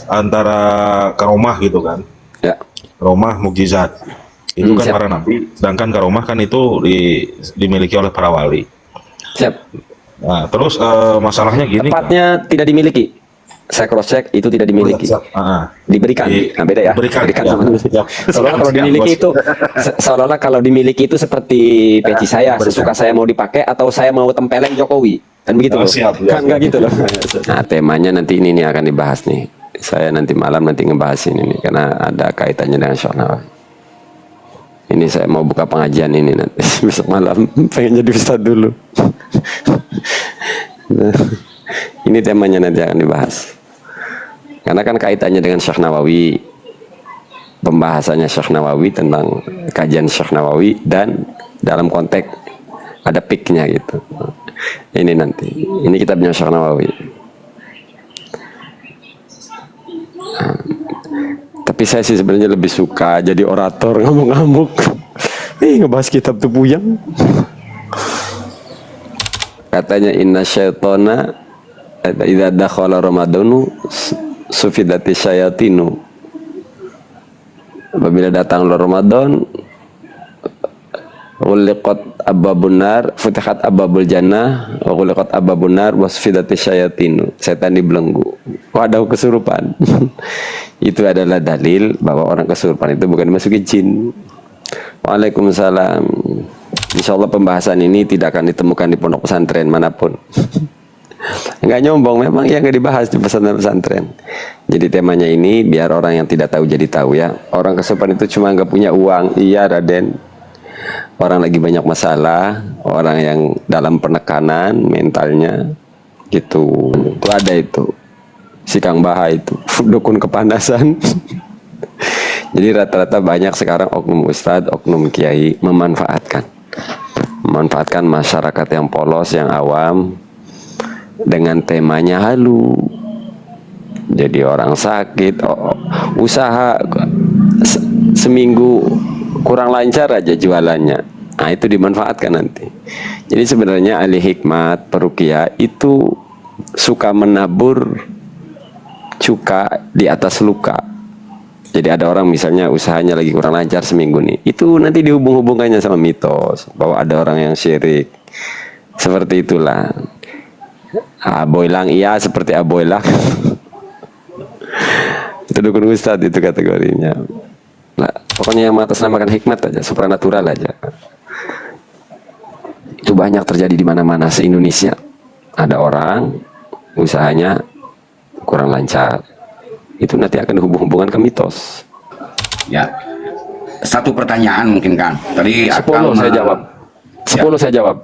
antara karomah gitu kan. Ya. Karomah mukjizat. Itu kan Siap. para nabi, sedangkan karomah kan itu dimiliki oleh para wali. Siap. Nah, terus masalahnya gini kan. Tepatnya tidak dimiliki. Saya cross check, itu tidak dimiliki. Siap. Diberikan. Nah, beda ya. Diberikan ya. Sama Siap. seolah kalau dimiliki itu seolah-olah kalau dimiliki itu seperti peci saya, sesuka saya mau dipakai atau saya mau tempeleng Jokowi. Kan begitu loh. Siap. Kan enggak gitu loh. Nah, temanya nanti ini nih akan dibahas nih. Saya nanti malam ngebahas ini nih karena ada kaitannya dengan Syekh Nawawi. Ini saya mau buka pengajian ini nanti besok malam, pengen jadi ustadz dulu. Nah, ini temanya nanti akan dibahas. Karena kan kaitannya dengan Syekh Nawawi, pembahasannya Syekh Nawawi tentang kajian Syekh Nawawi dan dalam konteks ada piknya gitu. Ini nanti, ini kitabnya Syekh Nawawi. Tapi saya sih sebenarnya lebih suka jadi orator ngamuk-ngamuk. Ngebahas kitab tuh puyeng. Katanya inna syaitona idza dakhala ramadanu sufidati syayatinu. Apabila datang Ramadan, uliqat ababun nar, futihat ababul jannah, uliqat ababun nar, wasfidati syayatinu. Setan dibelenggu. Wadah kesurupan. Itu adalah dalil bahwa orang kesurupan itu bukan dimasuki jin. Waalaikumsalam. Insya Allah pembahasan ini tidak akan ditemukan di pondok pesantren manapun. Enggak nyombong, memang yang nggak dibahas di pesantren-pesantren. Jadi temanya ini biar orang yang tidak tahu jadi tahu ya. Orang kesurupan itu cuma nggak punya uang. Iya Raden. Orang lagi banyak masalah, orang yang dalam penekanan mentalnya gitu. Itu ada itu. Si Kang Baha itu dukun kepanasan. Jadi rata-rata banyak sekarang oknum ustadz, oknum kiai memanfaatkan masyarakat yang polos, yang awam dengan temanya halu. Jadi orang sakit, usaha seminggu kurang lancar aja jualannya. Nah, itu dimanfaatkan nanti. Jadi sebenarnya ahli hikmat, peruqyah itu suka menabur cuka di atas luka. Jadi ada orang misalnya usahanya lagi kurang lancar seminggu nih, itu nanti dihubung-hubungkannya sama mitos bahwa ada orang yang syirik. Seperti itulah. Aboilang iya seperti aboilang. Itu dukun ustadz itu kategorinya. Nah, pokoknya yang mengatasnamakan hikmat aja, supranatural aja. Itu banyak terjadi di mana-mana se-Indonesia. Ada orang usahanya kurang lancar, itu nanti akan dihubung-hubungkan ke mitos. Ya, satu pertanyaan mungkin Kang. Tadi 10 Akang saya jawab. 10 saya jawab.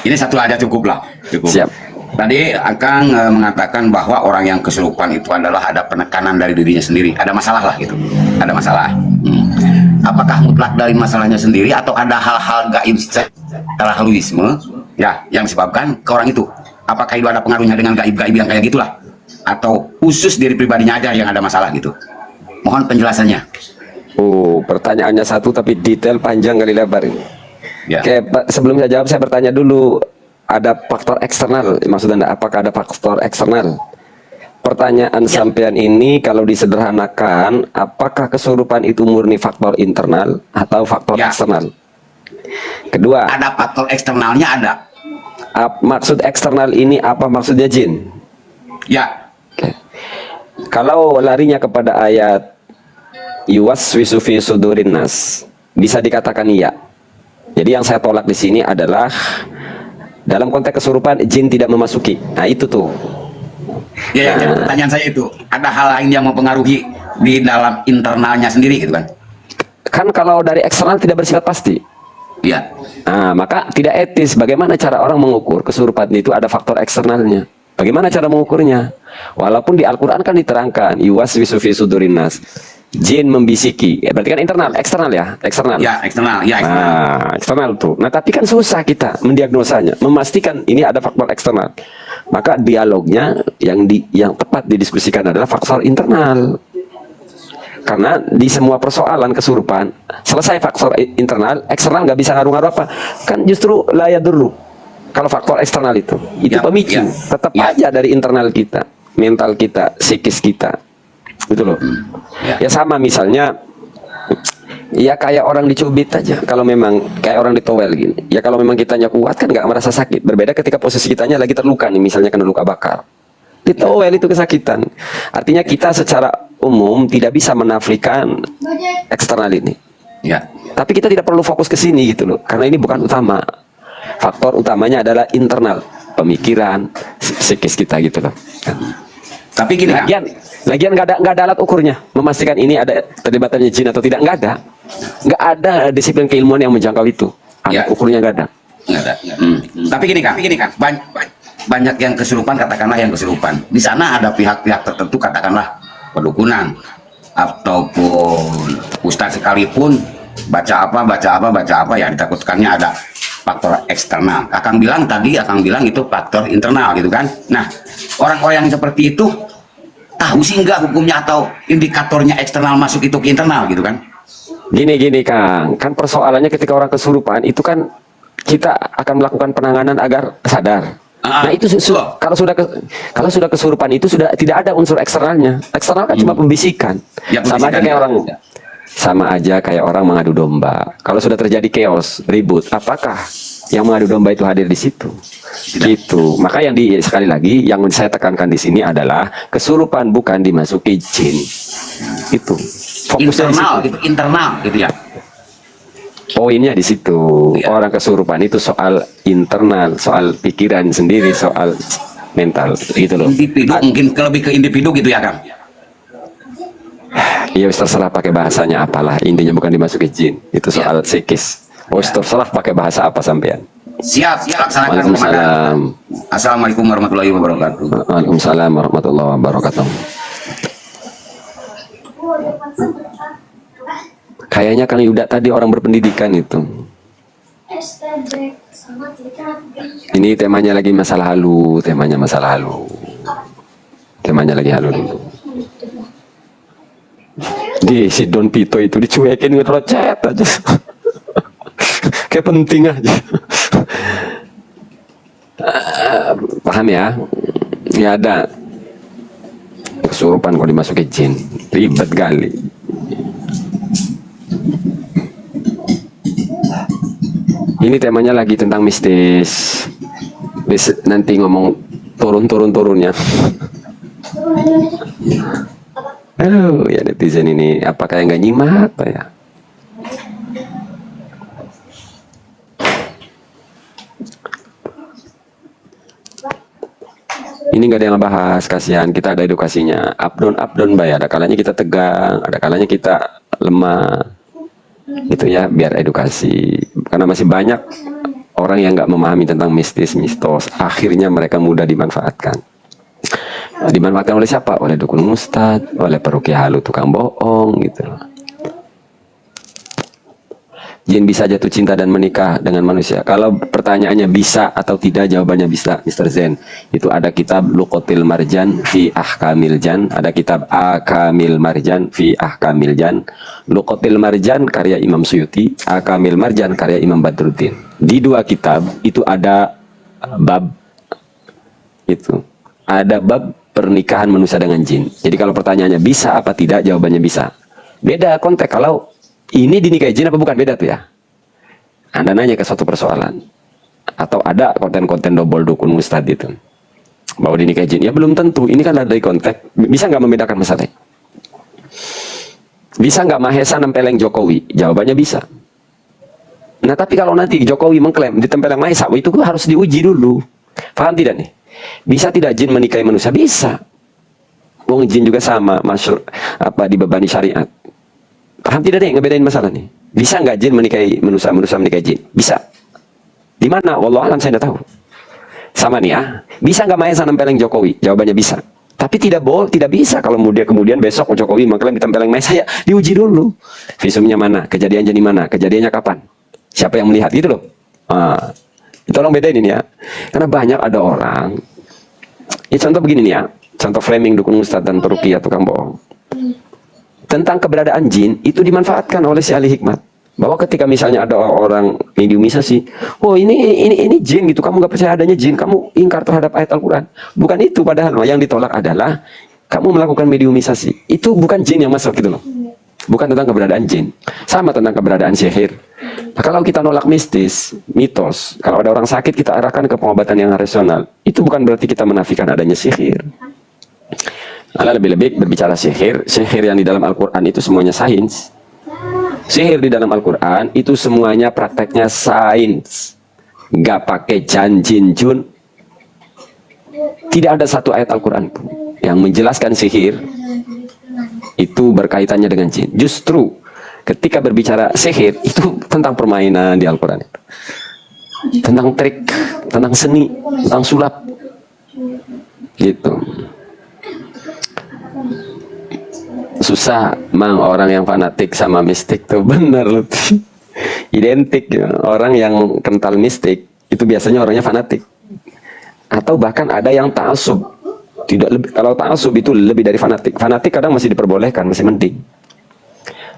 Ini satu aja cukup lah. Cukup. Siap. Tadi Akang mengatakan bahwa orang yang kesurupan itu adalah ada penekanan dari dirinya sendiri. Ada masalah lah gitu. Ada masalah. Apakah mutlak dari masalahnya sendiri atau ada hal-hal gaib secara haluisme ya yang disebabkan ke orang itu? Apakah itu ada pengaruhnya dengan gaib-gaib yang kayak gitulah? Atau khusus diri pribadinya aja yang ada masalah gitu? Mohon penjelasannya. Pertanyaannya satu tapi detail panjang kali lebar ini. Ya. Oke, sebelum saya jawab saya bertanya dulu, ada faktor eksternal, maksud Anda apakah ada faktor eksternal? Pertanyaan sampean ini kalau disederhanakan, apakah kesurupan itu murni faktor internal atau faktor eksternal? Kedua, ada faktor eksternalnya ada. Maksud eksternal ini apa maksudnya jin? Ya. Oke. Kalau larinya kepada ayat yuwaswisu fi sudurin nas, bisa dikatakan iya. Jadi yang saya tolak di sini adalah dalam konteks kesurupan jin tidak memasuki. Nah itu tuh. Ya, jadi pertanyaan saya itu, ada hal lain yang mempengaruhi di dalam internalnya sendiri gitu kan? Kan kalau dari eksternal tidak bersifat pasti. Iya. Nah, maka tidak etis. Bagaimana cara orang mengukur kesurupan itu ada faktor eksternalnya? Bagaimana cara mengukurnya? Walaupun di Al-Quran kan diterangkan yuwaswisu fi sudurin nas, jin membisiki. Ya, berarti kan internal, eksternal ya, eksternal. Ya, eksternal, ya eksternal. Nah, eksternal tuh. Nah, tapi kan susah kita mendiagnosanya, memastikan ini ada faktor eksternal. Maka dialognya yang tepat didiskusikan adalah faktor internal. Karena di semua persoalan kesurupan, selesai faktor internal, eksternal nggak bisa ngaruh-ngaruh apa. Kan justru layak dulu. Kalau faktor eksternal itu Ya, pemicu. ya. Tetap Ya. aja dari internal kita, mental kita, psikis kita. gitu loh. Ya. Ya sama misalnya, ya kayak orang dicubit aja. Kalau memang kayak orang ditowel gini, ya kalau memang kitanya kuat kan nggak merasa sakit. Berbeda ketika posisi kitanya lagi terluka nih, misalnya kena luka bakar. Ditowel itu kesakitan. Artinya kita secara umum tidak bisa menafikan eksternal ini. Ya. Tapi kita tidak perlu fokus ke sini gitu loh, karena ini bukan utama. Faktor utamanya adalah internal, pemikiran, psikis kita gitu loh. Tapi gini Kang. Lagian nggak ada alat ukurnya memastikan ini ada terlibatannya jin atau tidak, nggak ada disiplin keilmuan yang menjangkau itu. Alat Ya. ukurnya nggak ada. Nggak ada. Tapi gini Kang, banyak yang kesurupan, katakanlah yang kesurupan. Di sana ada pihak-pihak tertentu, katakanlah pedukunan ataupun ustadz sekalipun baca apa ya ditakutkannya ada faktor eksternal. Akang bilang itu faktor internal gitu kan. Nah, orang-orang yang seperti itu tahu sih nggak hukumnya atau indikatornya eksternal masuk itu ke internal gitu kan? Gini Kang, kan persoalannya ketika orang kesurupan itu kan kita akan melakukan penanganan agar sadar. Nah itu kalau sudah kesurupan itu sudah tidak ada unsur eksternalnya. Eksternal kan cuma pembisikan. Ya, Sama aja kayak orang, sama aja kayak orang mengadu domba. Kalau sudah terjadi chaos, ribut, apakah yang mengadu domba itu hadir di situ? Gitu. Maka sekali lagi yang saya tekankan di sini adalah kesurupan bukan dimasuki jin. Itu. Fokusnya internal, itu internal gitu ya. Poinnya di situ. Orang kesurupan itu soal internal, soal pikiran sendiri, soal mental gitu loh. Individu mungkin lebih ke individu gitu ya Kang. Ya terserah pakai bahasanya apalah, intinya bukan dimasuki jin. Itu soal psikis. Terserah pakai bahasa apa sampean. Siap, laksanakan. Waalaikumsalam. Assalamualaikum warahmatullahi wabarakatuh. Waalaikumsalam warahmatullahi wabarakatuh. Kayaknya Kang Yuda tadi orang berpendidikan itu. Ini temanya lagi masalah halu, temanya lagi halu dulu. Si Don Pito itu dicuekin ngerocet aja. Kayak penting aja. Paham ya? Ya ada kesurupan kalau dimasukin jin, ribet kali. Ini temanya lagi tentang mistis. Nanti ngomong turunnya. Aduh, ya netizen ini apakah yang nggak nyimak apa ya? Ini nggak ada yang bahas, kasihan. Kita ada edukasinya. Up down bay. Ada kalanya kita tegang, ada kalanya kita lemah. Itu ya, biar edukasi. Karena masih banyak orang yang nggak memahami tentang mistis, mistos. Akhirnya mereka mudah dimanfaatkan. Dimanfaatkan oleh siapa? Oleh dukun ustad, oleh peruqyah halu tukang bohong gitu. Jin bisa jatuh cinta dan menikah dengan manusia. Kalau pertanyaannya bisa atau tidak, jawabannya bisa, Mr. Zen. Itu ada kitab Luqatil Marjan fi Ahkamil Jan, ada kitab Akamil Marjan fi Ahkamil Jan. Luqatil Marjan karya Imam Suyuti, Akamil Marjan karya Imam Badruddin. Di dua kitab itu ada bab itu. Ada bab pernikahan manusia dengan jin. Jadi kalau pertanyaannya bisa apa tidak, jawabannya bisa. Beda konteks. Kalau ini dinikahi jin apa bukan, beda tuh ya. Anda nanya ke suatu persoalan. Atau ada konten-konten double dukun ustad itu bahwa dinikahi jin, ya belum tentu. Ini kan ada dari konteks. Bisa nggak membedakan masalah? Bisa nggak Mahesa nempeleng Jokowi? Jawabannya bisa. Nah tapi kalau nanti Jokowi mengklaim ditempeleng Mahesa, itu harus diuji dulu. Paham tidak nih? Bisa tidak jin menikahi manusia? Bisa. Wong jin juga sama, masyhur apa dibebani syariat. Paham tidak nih ngebedain masalah nih? Bisa nggak jin menikahi manusia, manusia menikahi jin? Bisa. Di mana? Wallahu alam, saya tidak tahu. Sama nih ya. Bisa nggak Mahesa nempeleng Jokowi? Jawabannya bisa. Tapi tidak bisa kalau kemudian besok Jokowi mengklaim ditempeleng Mahesa, ya diuji dulu. Visumnya mana? Kejadiannya di mana? Kejadiannya kapan? Siapa yang melihat? Gitu loh. Tolong bedain ini ya. Karena banyak ada orang. Ya contoh begini nih ya. Contoh framing dukun ustad dan peruqyah tukang bohong. Tentang keberadaan jin itu dimanfaatkan oleh si ahli hikmat, bahwa ketika misalnya ada orang mediumisasi, oh ini jin gitu, kamu nggak percaya adanya jin, kamu ingkar terhadap ayat Al-Quran. Bukan itu, padahal yang ditolak adalah kamu melakukan mediumisasi, itu bukan jin yang masuk gitu loh. Bukan tentang keberadaan jin. Sama tentang keberadaan sihir. Nah, kalau kita nolak mistis, mitos, kalau ada orang sakit kita arahkan ke pengobatan yang rasional, itu bukan berarti kita menafikan adanya sihir. Allah lebih-lebih berbicara sihir. Sihir yang di dalam Al-Quran itu semuanya sains. Sihir di dalam Al-Quran itu semuanya prakteknya sains. Nggak pakai jin jun. Tidak ada satu ayat Al-Quran pun yang menjelaskan sihir itu berkaitannya dengan jin. Justru ketika berbicara sihir itu tentang permainan di Al-Quran itu. Tentang trik, tentang seni, tentang sulap. Gitu. Susah mang orang yang fanatik sama mistik tuh, bener loh. Identik ya. Orang yang kental mistik itu biasanya orangnya fanatik. Atau bahkan ada yang ta'assub. Tidak lebih, kalau ta'assub itu lebih dari fanatik. Fanatik kadang masih diperbolehkan, masih mending.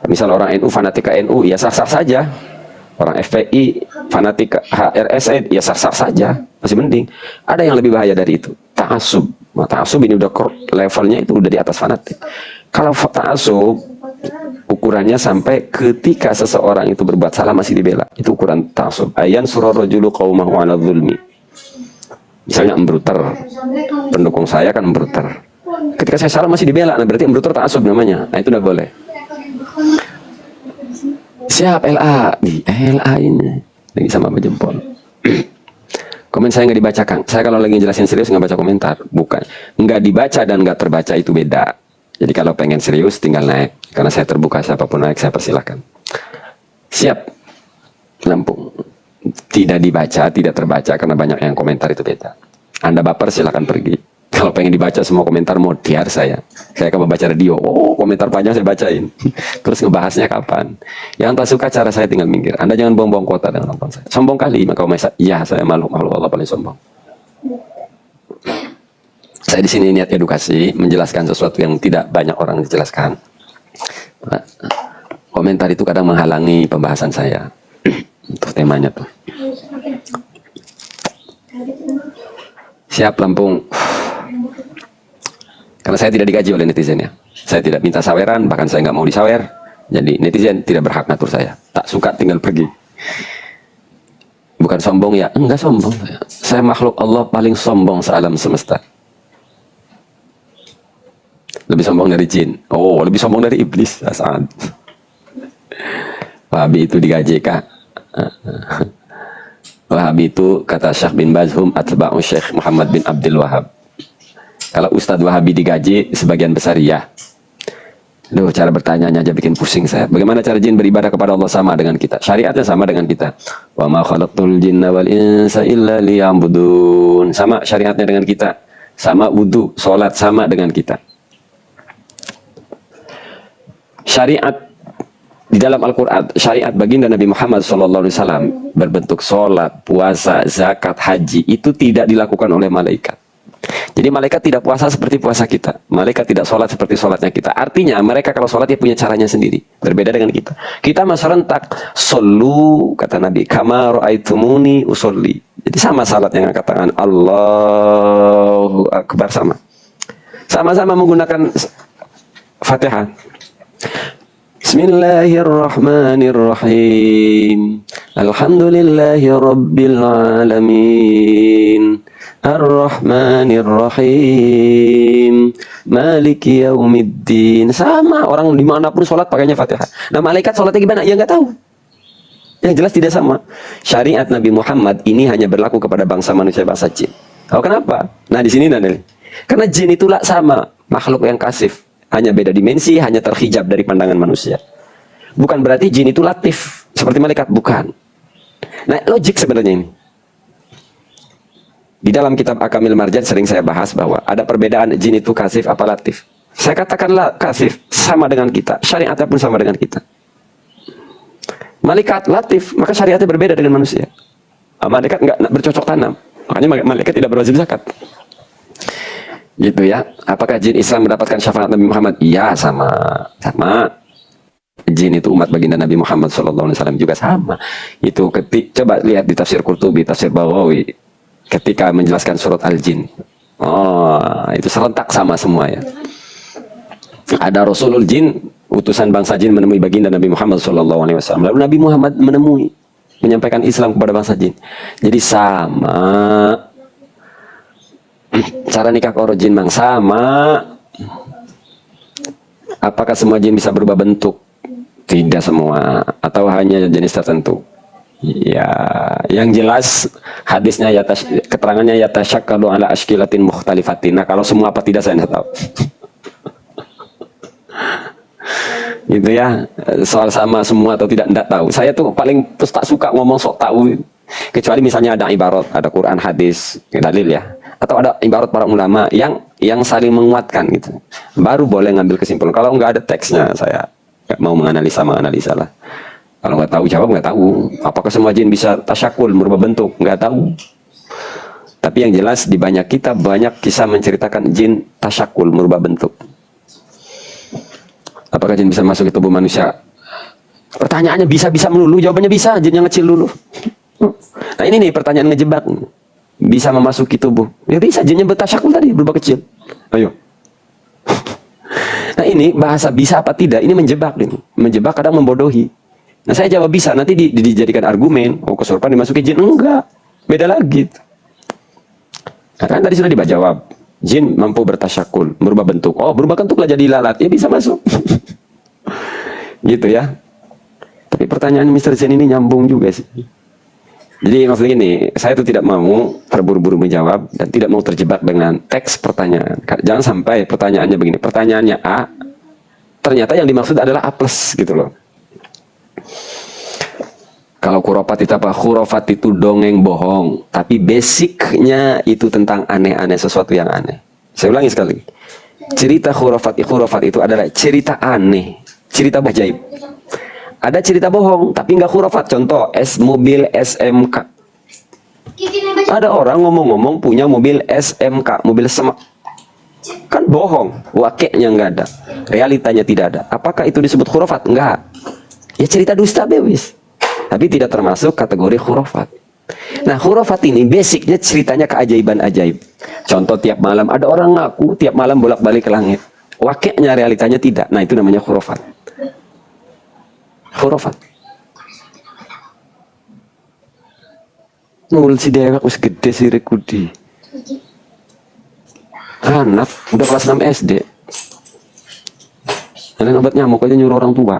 Misal orang NU fanatik ke NU, ya sah-sah saja. Orang FPI fanatik ke HRSN, ya sah-sah saja, masih mending. Ada yang lebih bahaya dari itu, ta'assub. Nah, ta'assub ini udah levelnya itu udah di atas fanatik. Kalau ta'assub ukurannya sampai ketika seseorang itu berbuat salah masih dibela, itu ukuran ta'assub. Ayan surah rajulu qaumahu 'ala dzulmi. Misalnya embruter, pendukung saya kan embruter. Ketika saya salah masih dibela, nah berarti embruter ta'assub namanya. Nah itu udah boleh. Siap LA, di LA ini lagi sama berjempol. Komen saya nggak dibaca Kang. Saya kalau lagi jelasin serius nggak baca komentar. Bukan, nggak dibaca dan nggak terbaca itu beda. Jadi kalau pengen serius tinggal naik. Karena saya terbuka, siapapun naik saya persilahkan. Siap, Lampung. Tidak dibaca, tidak terbaca karena banyak yang komentar itu beda. Anda baper silahkan pergi. Kalau pengen dibaca semua komentar mau tiar saya. Saya akan membaca radio. Oh komentar panjang saya bacain. Terus ngebahasnya kapan. Yang tak suka cara saya tinggal minggir. Anda jangan buang-buang kuota dengan nonton saya. Sombong kali maka ya saya makhluk Allah paling sombong. Saya di sini niat edukasi, menjelaskan sesuatu yang tidak banyak orang dijelaskan. Komentar itu kadang menghalangi pembahasan saya. Untuk temanya tuh. Siap Lampung. Karena saya tidak digaji oleh netizen ya. Saya tidak minta saweran, bahkan saya nggak mau disawer. Jadi netizen tidak berhak ngatur saya. Tak suka tinggal pergi. Bukan sombong ya? Enggak sombong. Saya makhluk Allah paling sombong sealam semesta. Lebih sombong dari jin. Oh, lebih sombong dari iblis. Asal. Wahabi itu digaji kah? Wahabi itu kata Syekh bin Bazhum atba'u Syekh Muhammad bin Abdul Wahab. Kalau Ustadz Wahabi digaji sebagian besar ya. Loh, cara bertanyanya aja bikin pusing saya. Bagaimana cara jin beribadah kepada Allah sama dengan kita? Syariatnya sama dengan kita. Wa ma khalaqtul jinna wal insa illa liya'budun. Sama syariatnya dengan kita. Sama wudu, sholat sama dengan kita. Syariat di dalam Al-Quran, syariat baginda Nabi Muhammad SAW berbentuk sholat, puasa, zakat, haji itu tidak dilakukan oleh malaikat. Jadi malaikat tidak puasa seperti puasa kita. Malaikat tidak sholat seperti sholatnya kita. Artinya mereka kalau sholat dia punya caranya sendiri. Berbeda dengan kita. Kita masa rentak. Solu, kata Nabi. Kama ra'aitumuni usolli. Jadi sama salat yang angkat tangan. Allahu Akbar sama. Sama-sama menggunakan Fatihah. Bismillahirrahmanirrahim. Alhamdulillahi rabbil alamin. Ar-Rahmanir-Rahim. Maliki yaumiddin. Sama orang dimanapun sholat pakainya Fatihah. Nah malaikat sholatnya gimana? Ya nggak tahu. Yang jelas tidak sama. Syariat Nabi Muhammad ini hanya berlaku kepada bangsa manusia bangsa jin. Tahu kenapa? Nah di sini Daniel. Karena jin itulah sama makhluk yang kasif. Hanya beda dimensi, hanya terhijab dari pandangan manusia. Bukan berarti jin itu latif seperti malaikat, bukan. Nah logik sebenarnya ini. Di dalam kitab Akamil Marjan sering saya bahas bahwa ada perbedaan jin itu kasif apa latif. Saya katakanlah kasif sama dengan kita, syariatnya pun sama dengan kita. Malaikat latif, maka syariatnya berbeda dengan manusia. Malaikat nggak bercocok tanam, makanya malaikat tidak berwajib zakat. Gitu ya. Apakah jin Islam mendapatkan syafaat Nabi Muhammad? Iya sama. Jin itu umat baginda Nabi Muhammad SAW juga sama. Itu coba lihat di tafsir Qurtubi, tafsir Baghawi. Ketika menjelaskan surat Al-Jin, oh itu serentak sama semua ya. ada Rasulul Jin, utusan bangsa jin menemui baginda Nabi Muhammad SAW. Lalu Nabi Muhammad menemui, menyampaikan Islam kepada bangsa jin. Jadi sama cara nikah koro jin mang sama. Apakah semua jin bisa berubah bentuk? Tidak semua, atau hanya jenis tertentu. Ya, yang jelas hadisnya keterangannya yatasyakkalu ala ashkilatin mukhtalifatin. Nah, kalau semua apa tidak saya tidak tahu. Gitu ya, soal sama semua atau tidak tahu. Saya tuh paling tak suka ngomong sok tahu, kecuali misalnya ada ibarat, ada Quran, hadis, dalil ya, atau ada ibarat para ulama yang saling menguatkan gitu, baru boleh ngambil kesimpulan. Kalau nggak ada teksnya, saya nggak mau menganalisa lah. Kalau nggak tahu jawab, nggak tahu. Apakah semua jin bisa tasyakul, merubah bentuk? Nggak tahu. Tapi yang jelas di banyak kitab, banyak kisah menceritakan jin tasyakul, merubah bentuk. Apakah jin bisa masuk ke tubuh manusia? Pertanyaannya bisa melulu, jawabannya bisa. Jin yang kecil dulu. Nah ini nih pertanyaan ngejebak. Bisa memasuki tubuh? Ya bisa, jinnya bertasyakul tadi, berubah kecil. Ayo. Nah ini bahasa bisa apa tidak, ini menjebak ini. Menjebak kadang membodohi. Nah saya jawab bisa, nanti dijadikan argumen. Oh kesurupan dimasuki jin? Enggak, beda lagi. Nah, kan tadi sudah dijawab. Jin mampu bertasyakul, merubah bentuk. Oh berubah bentuk lah jadi lalat, ya bisa masuk. Gitu ya. Tapi pertanyaan Mr. Zen ini nyambung juga sih. Jadi maksudnya gini, saya itu tidak mau terburu-buru menjawab dan tidak mau terjebak dengan teks pertanyaan. Jangan sampai pertanyaannya begini, pertanyaannya A, ternyata yang dimaksud adalah A plus gitu loh. Kalau khurafat itu apa? Khurafat itu dongeng bohong, tapi basicnya itu tentang aneh-aneh, sesuatu yang aneh. Saya ulangi sekali, cerita khurafat itu adalah cerita aneh, cerita ajaib. Ada cerita bohong, tapi nggak khurafat. Contoh, mobil SMK. Ada orang ngomong-ngomong punya mobil SMK, mobil semak. Kan bohong, wakilnya nggak ada, realitanya tidak ada. Apakah itu disebut khurafat? Enggak. Ya cerita dusta bebas. Tapi tidak termasuk kategori khurafat. Nah, khurafat ini basicnya ceritanya keajaiban ajaib. Contoh, tiap malam ada orang ngaku tiap malam bolak-balik ke langit. Wakilnya realitanya tidak. Nah, itu namanya khurafat. Khurafat. Ngul si dewek wis gede si rekudi. Anak udah kelas 6 SD. Ada obat nyamuk aja nyuruh orang tua.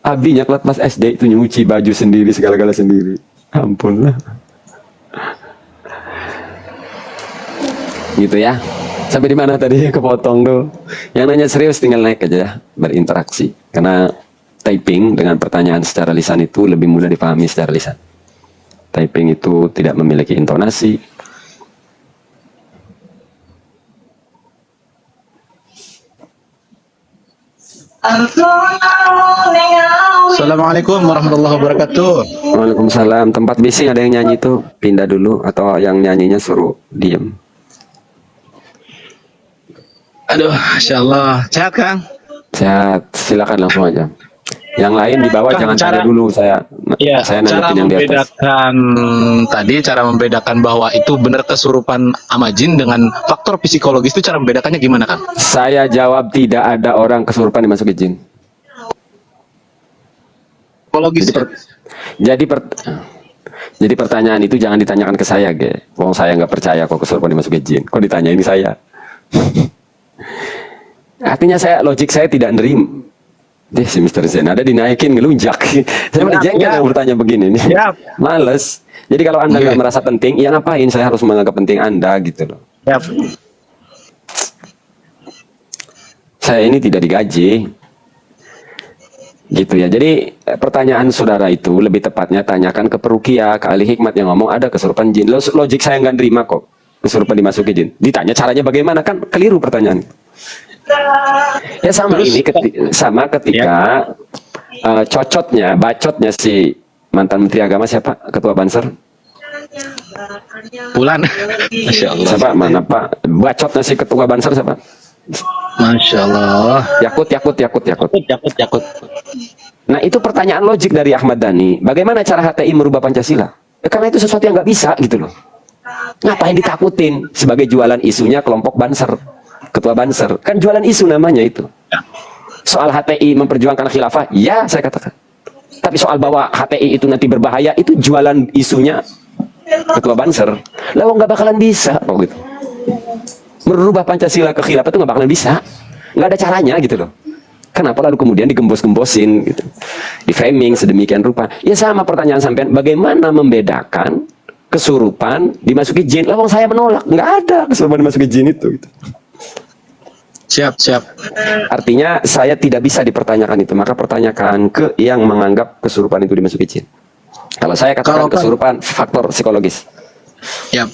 Abinya kelas SD itu nyuci baju sendiri, segala-gala sendiri. Ampun lah. Gitu ya. Sampai di mana tadi? Kepotong tuh. Yang nanya serius tinggal naik aja, berinteraksi. Karena typing dengan pertanyaan secara lisan itu lebih mudah dipahami secara lisan. Typing itu tidak memiliki intonasi. Assalamualaikum warahmatullahi wabarakatuh. Waalaikumsalam. Tempat bising ada yang nyanyi tuh, pindah dulu, atau yang nyanyinya suruh diem. Aduh, insyaallah. Sehat, Kang? Sehat, silakan langsung aja. Yang lain di bawah Kang, jangan tanya dulu, saya cara nanyakin yang di atas. Cara membedakan bahwa itu benar kesurupan sama jin dengan faktor psikologis itu cara membedakannya gimana, Kang? Saya jawab tidak ada orang kesurupan dimasuki jin. Psikologis. Jadi pertanyaan itu jangan ditanyakan ke saya, ge. Wong saya nggak percaya kok kesurupan dimasuki jin. Kok ditanya ini saya? Artinya logik saya tidak nerima. Deh si Mr. Zen ada dinaikin ngelunjak. Saya udah jengkel yang bertanya begini nih. Males. Jadi kalau Anda nggak merasa penting, ya ngapain saya harus menganggap penting Anda gitu loh. Saya ini tidak digaji. Gitu ya. Jadi pertanyaan saudara itu lebih tepatnya tanyakan ke perukia, ke ahli hikmat yang ngomong ada kesurupan jin. Logik saya nggak nerima kok kesurupan dimasuki jin. Ditanya caranya bagaimana, kan keliru pertanyaan. Ya sama ini ketika bacotnya si mantan Menteri Agama siapa, Ketua Banser? Bulan. Masya Allah. Siapa? Mana Pak? Bacotnya si Ketua Banser siapa? Masya Allah. Yakut. Yakut. Nah itu pertanyaan logik dari Ahmad Dhani. Bagaimana cara HTI merubah Pancasila? Karena itu sesuatu yang nggak bisa gitu loh. Ngapain ditakutin? Sebagai jualan isunya kelompok Banser, Ketua ketua Banser. Kan jualan isu namanya itu. Ya. Soal HTI memperjuangkan khilafah, ya saya katakan. Tapi soal bahwa HTI itu nanti berbahaya, itu jualan isunya ketua Banser. Lah nggak bakalan bisa kok gitu. Merubah Pancasila ke khilafah itu nggak bakalan bisa. Nggak ada caranya gitu loh. Kenapa lalu kemudian digembos-gembosin gitu, di framing sedemikian rupa? Ya sama pertanyaan sampean, bagaimana membedakan kesurupan dimasuki jin? Lah saya menolak, nggak ada kesurupan dimasuki jin itu. Gitu. Siap. Artinya saya tidak bisa dipertanyakan itu, maka pertanyakan ke yang menganggap kesurupan itu dimasuki jin. Kalau saya katakan kesurupan faktor psikologis. Ya,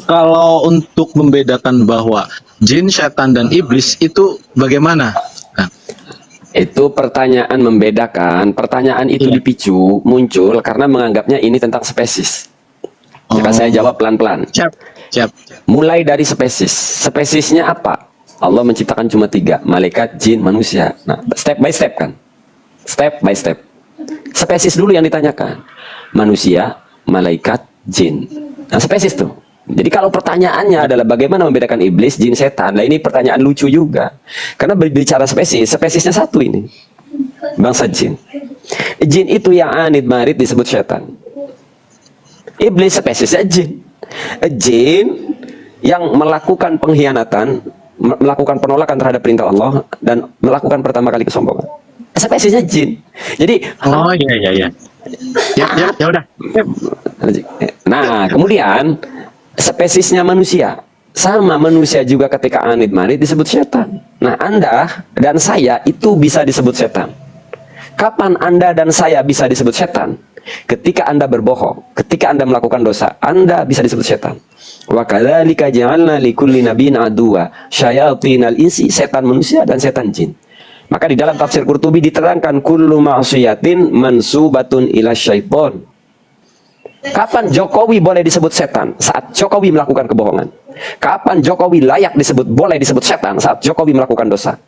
kalau untuk membedakan bahwa jin, setan, dan iblis itu bagaimana? Nah, Itu pertanyaan membedakan. Pertanyaan itu dipicu, muncul karena menganggapnya ini tentang spesies. Maka saya jawab pelan-pelan. siap. Mulai dari spesies. Spesiesnya apa? Allah menciptakan cuma 3, malaikat, jin, manusia. Nah, step by step kan? Step by step. Spesies dulu yang ditanyakan. Manusia, malaikat, jin. Nah, spesies tuh. Jadi kalau pertanyaannya adalah bagaimana membedakan iblis, jin, setan. Nah, ini pertanyaan lucu juga. Karena berbicara spesies, spesiesnya satu ini. Bangsa jin. Jin itu yang anid marid disebut setan. Iblis spesiesnya jin. Jin yang melakukan pengkhianatan, melakukan penolakan terhadap perintah Allah, dan melakukan pertama kali kesombongan. Spesiesnya jin. Jadi iya. Ya udah. nah, kemudian spesiesnya manusia. Sama manusia juga ketika anid marid disebut setan. Nah, Anda dan saya itu bisa disebut setan. Kapan Anda dan saya bisa disebut setan? Ketika Anda berbohong, ketika Anda melakukan dosa, Anda bisa disebut setan. Wa kadzalika ja'alna likulli nabiyyin aduwwa syayatinal insi, setan manusia dan setan jin. Maka di dalam tafsir Qurtubi diterangkan kullu ma'siyatin mansubatun ila syaiton. Kapan Jokowi boleh disebut setan? Saat Jokowi melakukan kebohongan. Kapan Jokowi layak boleh disebut setan? Saat Jokowi melakukan dosa.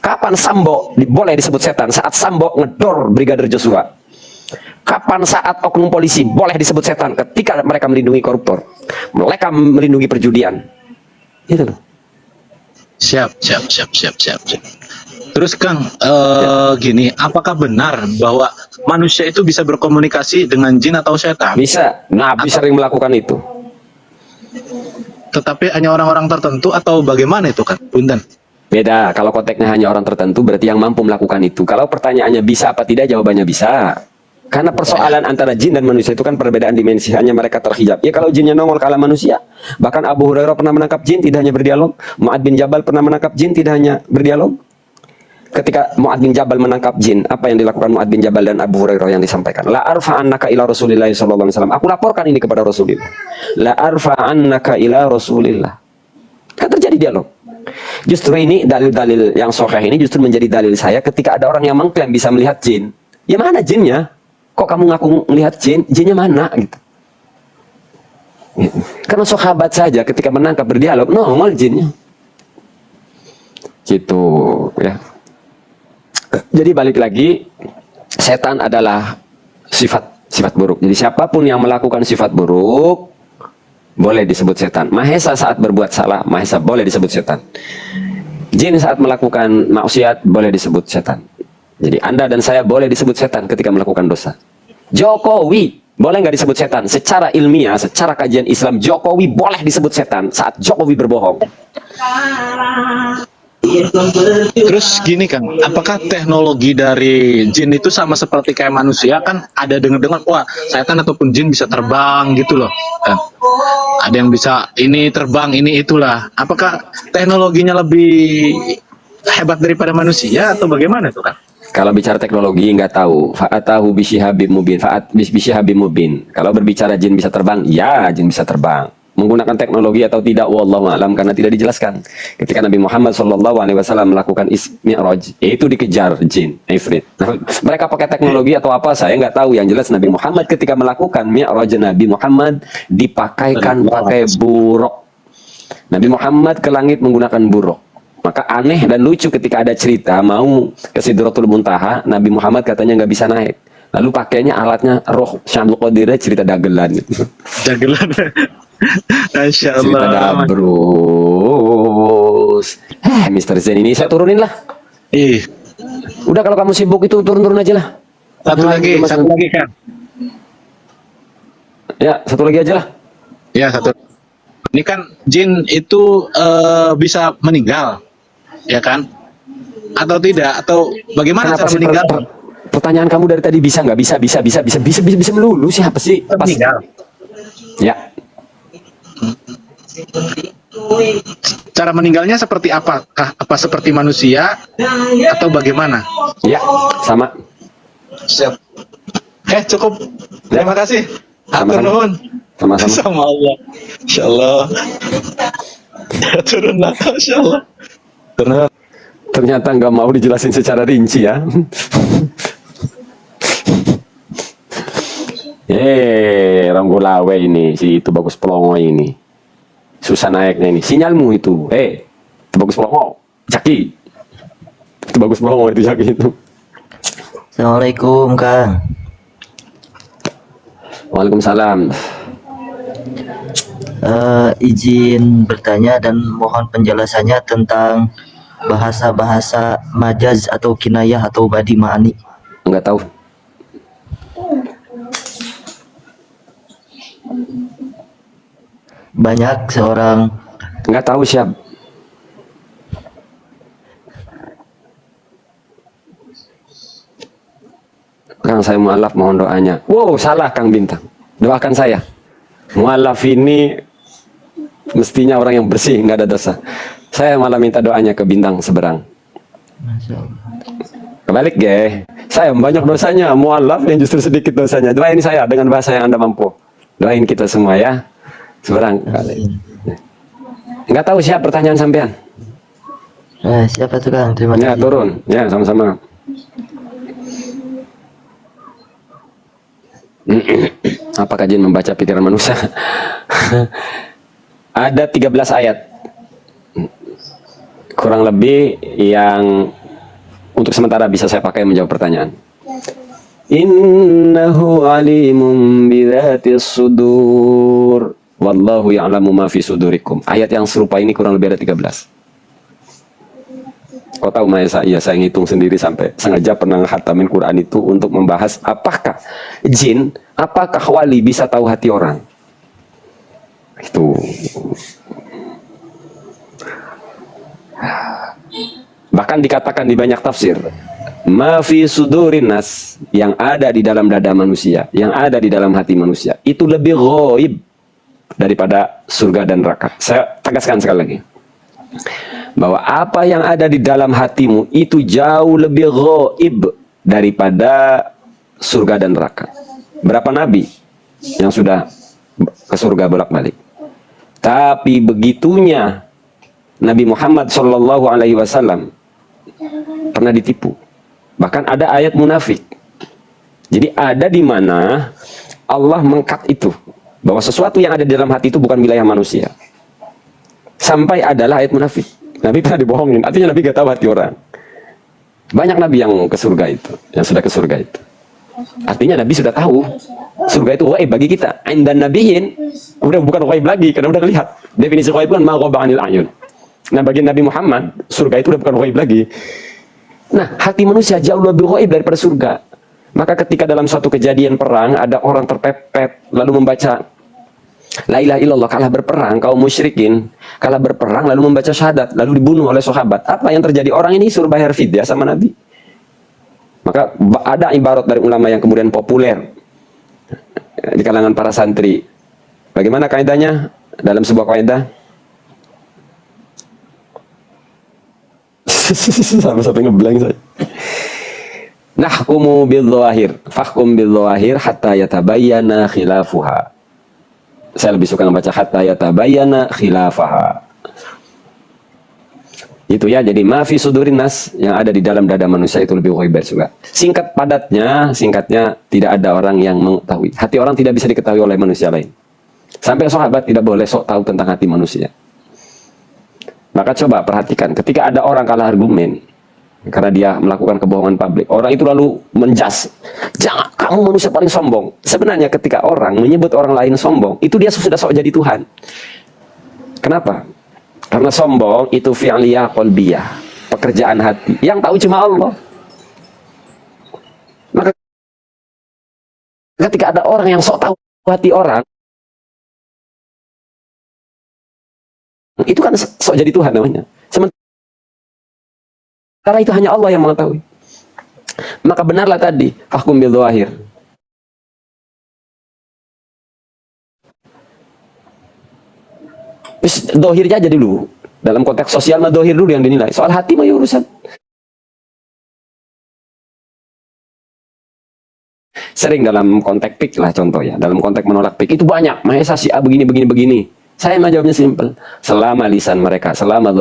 Kapan Sambo boleh disebut setan? Saat Sambo ngedor Brigadir Joshua. Kapan saat oknum polisi boleh disebut setan? Ketika mereka melindungi koruptor, mereka melindungi perjudian. Itu loh. Siap. Terus Kang, gini, apakah benar bahwa manusia itu bisa berkomunikasi dengan jin atau setan? Bisa. Nabi sering melakukan itu. Tetapi hanya orang-orang tertentu atau bagaimana itu kan? Punten. Beda. Kalau konteksnya hanya orang tertentu, berarti yang mampu melakukan itu. Kalau pertanyaannya bisa apa tidak, jawabannya bisa. Karena persoalan antara jin dan manusia itu kan perbedaan dimensi, hanya mereka terhijab. Ya kalau jinnya nongol kalah manusia. Bahkan Abu Hurairah pernah menangkap jin, tidak hanya berdialog. Mu'ad bin Jabal pernah menangkap jin, tidak hanya berdialog. Ketika Mu'ad bin Jabal menangkap jin, apa yang dilakukan Mu'ad bin Jabal dan Abu Hurairah yang disampaikan? La arfa'annaka ila Rasulillah sallallahu alaihi wasallam. Aku laporkan ini kepada Rasulullah. La arfa'annaka ila Rasulillah. Kan terjadi dialog. Justru ini dalil-dalil yang sahih ini justru menjadi dalil saya ketika ada orang yang mengklaim bisa melihat jin. Ya mana jinnya? Kok kamu ngaku melihat jin? Jinnya mana? Gitu. Karena sahabat saja ketika menangkap berdialog nongol jinnya. Gitu ya. Jadi balik lagi, setan adalah sifat buruk. Jadi siapapun yang melakukan sifat buruk boleh disebut setan. Mahesa saat berbuat salah, Mahesa boleh disebut setan. Jin saat melakukan maksiat boleh disebut setan. Jadi Anda dan saya boleh disebut setan ketika melakukan dosa. Jokowi boleh nggak disebut setan? Secara ilmiah, secara kajian Islam, Jokowi boleh disebut setan saat Jokowi berbohong. Terus gini Kang, apakah teknologi dari jin itu sama seperti kayak manusia? Kan ada dengar-dengar, wah setan ataupun jin bisa terbang gitu loh kan? Ada yang bisa ini terbang, ini itulah. Apakah teknologinya lebih hebat daripada manusia atau bagaimana tuh Kang? Kalau bicara teknologi nggak tahu. Fa'atahu bisyihabim mubin. Bisyihabim mubin. Kalau berbicara jin bisa terbang, ya jin bisa terbang. Menggunakan teknologi atau tidak, wallahu a'lam, karena tidak dijelaskan. Ketika Nabi Muhammad SAW melakukan Mi'raj, itu dikejar jin, ifrit. Nah, mereka pakai teknologi atau apa, saya nggak tahu. Yang jelas Nabi Muhammad ketika melakukan Mi'raj, Nabi Muhammad dipakaikan pakai buruk. Nabi Muhammad ke langit menggunakan buruk. Maka aneh dan lucu ketika ada cerita mau ke Sidratul Muntaha, Nabi Muhammad katanya nggak bisa naik. Lalu pakainya alatnya roh Syamsul Qadir, cerita dagelan gitu. Dagelan. Masya Cerita Allah. dabrus. terus. Mr. Zen ini saya turunin lah. Ih, Udah kalau kamu sibuk itu turun-turun aja lah. satu lagi kan. Ya, satu lagi aja lah. Ya, satu. Ini kan jin itu bisa meninggal, ya kan? Atau tidak? Atau bagaimana Kenapa cara sih meninggal? pertanyaan kamu dari tadi bisa nggak bisa melulu siapa sih? Meninggal. Ya, Cara meninggalnya seperti apakah? Apa seperti manusia atau bagaimana? ya, sama. Siap. Cukup. Terima kasih. Atur Sama-sama. nuhun. Sama-sama. Sama Allah. Insyaallah. Turun lah, insyaallah. Turun. Ternyata nggak mau dijelasin secara rinci ya. Ranggolawe ini, si itu bagus pelongo ini. Susah naiknya ini. Sinyalmu itu. Itu bagus pelongo. Jaki. Itu bagus pelongo itu Jaki itu. Assalamualaikum Kang. Waalaikumsalam. Izin bertanya dan mohon penjelasannya tentang bahasa-bahasa majaz atau kinayah atau badi ma'ani. Enggak tahu. Banyak seorang Enggak tahu siap. Kang, saya mualaf mohon doanya. Wow, salah Kang Bintang. Doakan saya. Mualaf ini mestinya orang yang bersih, nggak ada dosa. Saya malah minta doanya ke Bintang seberang. Masya Allah. Kebalik ge. Saya banyak dosanya, mualaf yang justru sedikit dosanya. Doain saya dengan bahasa yang Anda mampu. Doain kita semua ya. Seberang kali. Nggak tahu siapa pertanyaan sampean. Siapa tuh Kang? Terima Ya, kasih. turun. Ya, sama-sama. Apakah jin membaca pikiran manusia? Ada 13 ayat. Kurang lebih yang untuk sementara bisa saya pakai menjawab pertanyaan. Innahu alimun bidzatis sudur. Wallahu ya'lamu ma fi sudurikum. Ayat yang serupa ini kurang lebih ada 13. Kau tahu Maesa? Iya, saya ngitung sendiri sampai sengaja pernah khatamin Quran itu untuk membahas apakah jin, apakah wali bisa tahu hati orang. Itu. Bahkan dikatakan di banyak tafsir, ma fi sudurin nas, yang ada di dalam dada manusia, yang ada di dalam hati manusia, itu lebih ghaib daripada surga dan neraka. Saya tegaskan sekali lagi, bahwa apa yang ada di dalam hatimu itu jauh lebih ghaib daripada surga dan neraka. Berapa nabi yang sudah ke surga bolak-balik? Tapi begitunya Nabi Muhammad Shallallahu Alaihi Wasallam pernah ditipu. Bahkan ada ayat munafik. Jadi ada di mana Allah mengkat itu, bahwa sesuatu yang ada di dalam hati itu bukan wilayah manusia. Sampai adalah ayat munafik. Nabi pernah dibohongin, artinya Nabi gak tahu hati orang. Banyak Nabi yang ke surga itu, yang sudah ke surga itu. Artinya Nabi sudah tahu surga itu ghaib bagi kita. Dan nabiyin udah bukan ghaib lagi, karena udah lihat. Definisi ghaib kan ma ghaba 'anil a'yun. Nah, bagi Nabi Muhammad surga itu udah bukan ghaib lagi. Nah, hati manusia jauh lebih ghaib daripada surga. Maka ketika dalam suatu kejadian perang ada orang terpepet lalu membaca la ilaha illallah, kalah berperang, kaum musyrikin kalah berperang lalu membaca syahadat lalu dibunuh oleh sahabat, apa yang terjadi? Orang ini suruh bayar fidyah sama Nabi. Maka ada ibarat dari ulama yang kemudian populer di kalangan para santri. Bagaimana kaidahnya dalam sebuah kaidah? Sampai ngeblank saya. Nahkumu bil-dhahir, fahkum bil-dhahir hatta yatabayyana khilafuha. Saya lebih suka membaca hatta yatabayyana khilafaha. Itu ya, jadi ma fi sudurin nas, yang ada di dalam dada manusia itu lebih ghaib juga. Singkat padatnya, singkatnya tidak ada orang yang mengetahui. Hati orang tidak bisa diketahui oleh manusia lain. Sampai sahabat tidak boleh sok tahu tentang hati manusia. Maka coba perhatikan, ketika ada orang kalah argumen karena dia melakukan kebohongan publik, orang itu lalu menjas, jangan, kamu manusia paling sombong. Sebenarnya ketika orang menyebut orang lain sombong, itu dia sudah sok jadi Tuhan. Kenapa? Karena sombong itu fi'liyah qalbiyah, pekerjaan hati. Yang tahu cuma Allah. Maka ketika ada orang yang sok tahu hati orang, itu kan sok jadi Tuhan namanya. Sementara itu hanya Allah yang mengetahui. Maka benarlah tadi, fahkum bil dzahir. Dohirnya aja dulu. Dalam konteks sosial mah dohir dulu yang dinilai. Soal hati mah ya urusan. Sering dalam konteks pik lah contoh ya. Dalam konteks menolak pik itu banyak. Mahesa si A begini, begini, begini. Saya mah jawabnya simpel. Selama lisan mereka, selama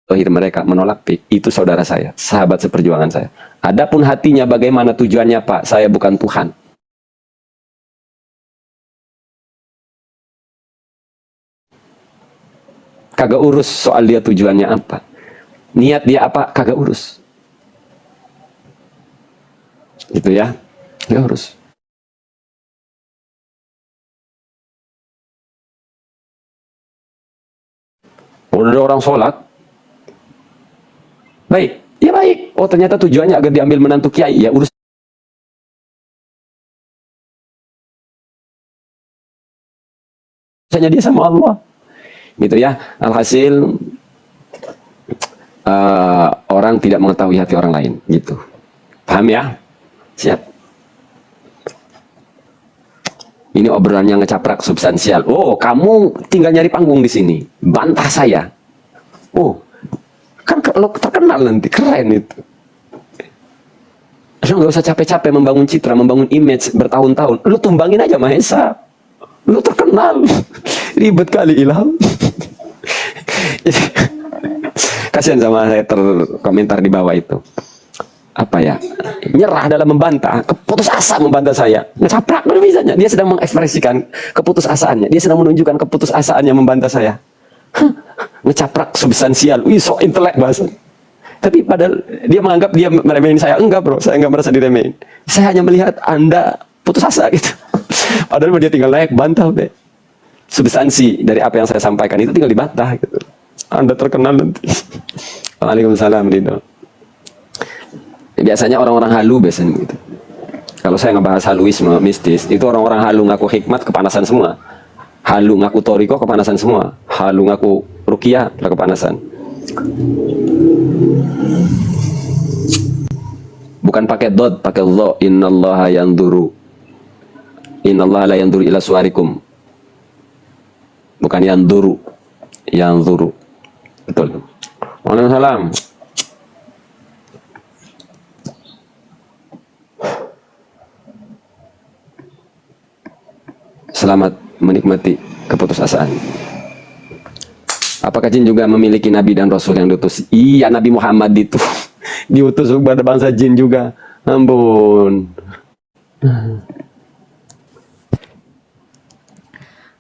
dohir mereka menolak pik, itu saudara saya, sahabat seperjuangan saya. Adapun hatinya bagaimana tujuannya Pak, saya bukan Tuhan. Kagak urus soal dia tujuannya apa. Niat dia apa, kagak urus. Gitu ya, kagak urus. Kalau ada orang sholat, baik, ya baik. Oh ternyata tujuannya agar diambil menantu kiai, ya urus. Urusannya dia sama Allah. Gitu ya, alhasil orang tidak mengetahui hati orang lain, gitu. Paham ya? Siap. Ini obrolan yang ngecaprak substansial. Oh, kamu tinggal nyari panggung di sini, bantah saya. Oh, kan lo terkenal nanti, keren itu. Lo nggak usah capek-capek membangun citra, membangun image bertahun-tahun. Lo tumbangin aja Mahesa. Lo terkenal. Ribet kali Ilham. Kasihan sama saya terkomentar di bawah itu. Apa ya? Nyerah dalam membantah, keputus asa membantah saya. Ngecaprak misalnya. Dia sedang mengekspresikan keputusasaannya. Dia sedang menunjukkan keputusasaannya membantah saya. Ngecaprak substansial. Wih, so intelek bahasa. Tapi padahal dia menganggap dia meremehin saya. Enggak bro, saya enggak merasa diremehin. Saya hanya melihat Anda putus asa gitu. Padahal dia tinggal naik bantah deh. Substansi dari apa yang saya sampaikan itu tinggal dibantah gitu. Anda terkenal nanti. Waalaikumsalam Ridho. Biasanya orang-orang halu biasanya gitu. Kalau saya ngebahas haluisme mistis, itu orang-orang halu ngaku hikmat kepanasan semua. Halu ngaku toriko kepanasan semua. Halu ngaku ruqyah kepanasan. Bukan pakai dot, pakai lo. Innallaha yanzuru. Innallaha la yanzuru ila suwarikum. Bukan yanzuru. Yanzuru. Betul. Waalaikumsalam. Selamat menikmati keputusasaan. Apakah jin juga memiliki nabi dan rasul yang diutus? Iya, Nabi Muhammad itu diutus kepada bangsa jin juga. Ampun.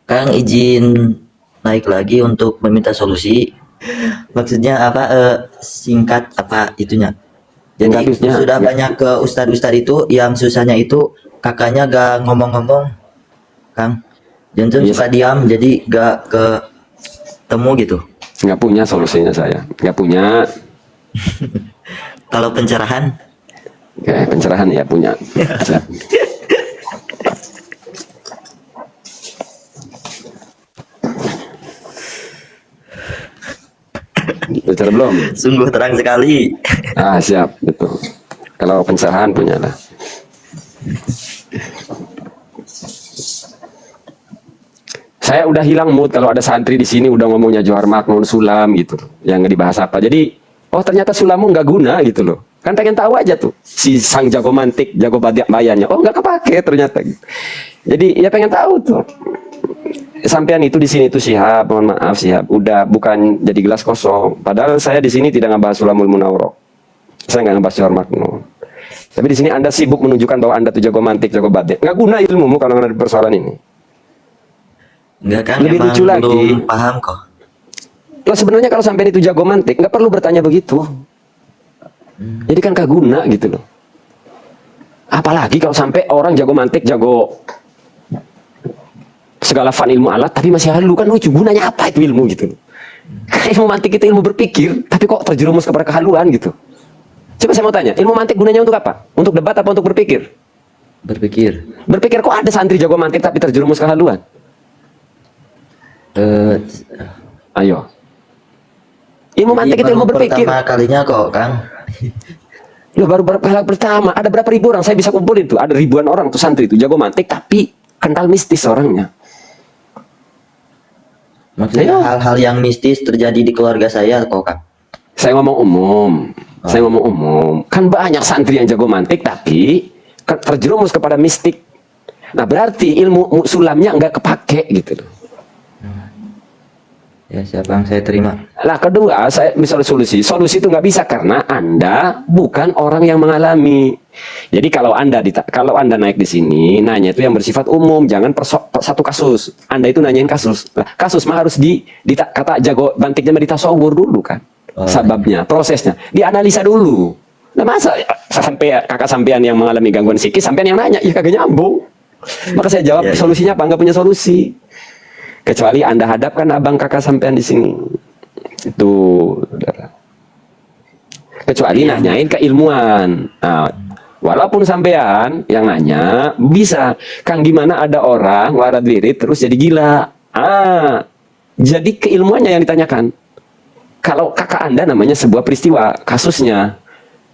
Kang izin naik lagi untuk meminta solusi. Maksudnya apa? Singkat apa itunya? Jadi Habisnya, sudah ya. banyak ke ustadz-ustadz itu yang susahnya itu kakaknya gak ngomong-ngomong, Kang. Johnson Yes. suka diam, jadi gak ketemu gitu. Nggak punya solusinya saya. Nggak punya. Kalau pencerahan, Kayak pencerahan ya punya. Bicara belum? sungguh terang sekali. Ah siap, betul. Kalau pencerahan punya lah. Saya udah hilang mood kalau ada santri di sini udah ngomongnya Johar Maknun, Sulam gitu, yang nggak dibahas apa. Jadi, oh ternyata Sulamu nggak guna gitu loh. Kan pengen tahu aja tuh si sang jago mantik, jago badiak bayarnya. Oh nggak kepake ternyata. Jadi ya pengen tahu tuh. Sampean itu di sini tuh Syihab, mohon maaf Syihab, udah bukan jadi gelas kosong. Padahal saya di sini tidak ngebahas Sulamul Munawwarah. Saya nggak ngebahas Johar Maknun. Tapi di sini Anda sibuk menunjukkan bahwa Anda tuh jago mantik, jago badiak. Nggak guna ilmumu kalau ada persoalan ini. Enggak kan, Lebih emang lucu lagi. belum paham kok. Loh sebenarnya kalau sampai itu jago mantik nggak perlu bertanya begitu. Jadi kan kaguna gitu loh. Apalagi kalau sampai orang jago mantik, jago segala fan ilmu alat tapi masih halu, kan lucu. Gunanya apa itu ilmu gitu? Kan ilmu mantik itu ilmu berpikir, tapi kok terjerumus kepada kehaluan gitu. Coba saya mau tanya, ilmu mantik gunanya untuk apa? Untuk debat apa untuk berpikir? Berpikir. Berpikir. Kok ada santri jago mantik tapi terjerumus kehaluan? Ayo. Ilmu mantik itu ilmu berpikir. Pertama kalinya kok, Kang. Loh, baru pertama. Ada berapa ribu orang saya bisa kumpulin tuh? Ada ribuan orang tuh santri itu jago mantik tapi kental mistis orangnya. Maksudnya hal-hal yang mistis terjadi di keluarga saya kok, Kang. Saya ngomong umum. Saya ngomong umum. Kan banyak santri yang jago mantik tapi terjerumus kepada mistik. Nah, berarti ilmu sulamnya nggak kepake gitu loh. Ya, siapa yang saya terima? Nah, kedua, saya misalnya solusi itu nggak bisa karena Anda bukan orang yang mengalami. Jadi kalau Anda naik di sini, nanya itu yang bersifat umum, jangan satu kasus. Anda itu nanyain kasus. Nah, kasus mah harus kata jago bantiknya ditasawur dulu kan. Sebabnya, prosesnya, dianalisa dulu. Nah, masa sampai kakak sampean yang mengalami gangguan psikis, sampean yang nanya, ya kagak nyambung. Maka saya jawab, solusinya apa? Nggak punya solusi. Kecuali Anda hadapkan abang kakak sampean di sini. Itu, saudara. Kecuali nanyain keilmuan. Nah, walaupun sampean yang nanya, bisa. Kang, gimana ada orang warat wirid terus jadi gila? Jadi keilmuannya yang ditanyakan. Kalau kakak Anda namanya sebuah peristiwa, kasusnya,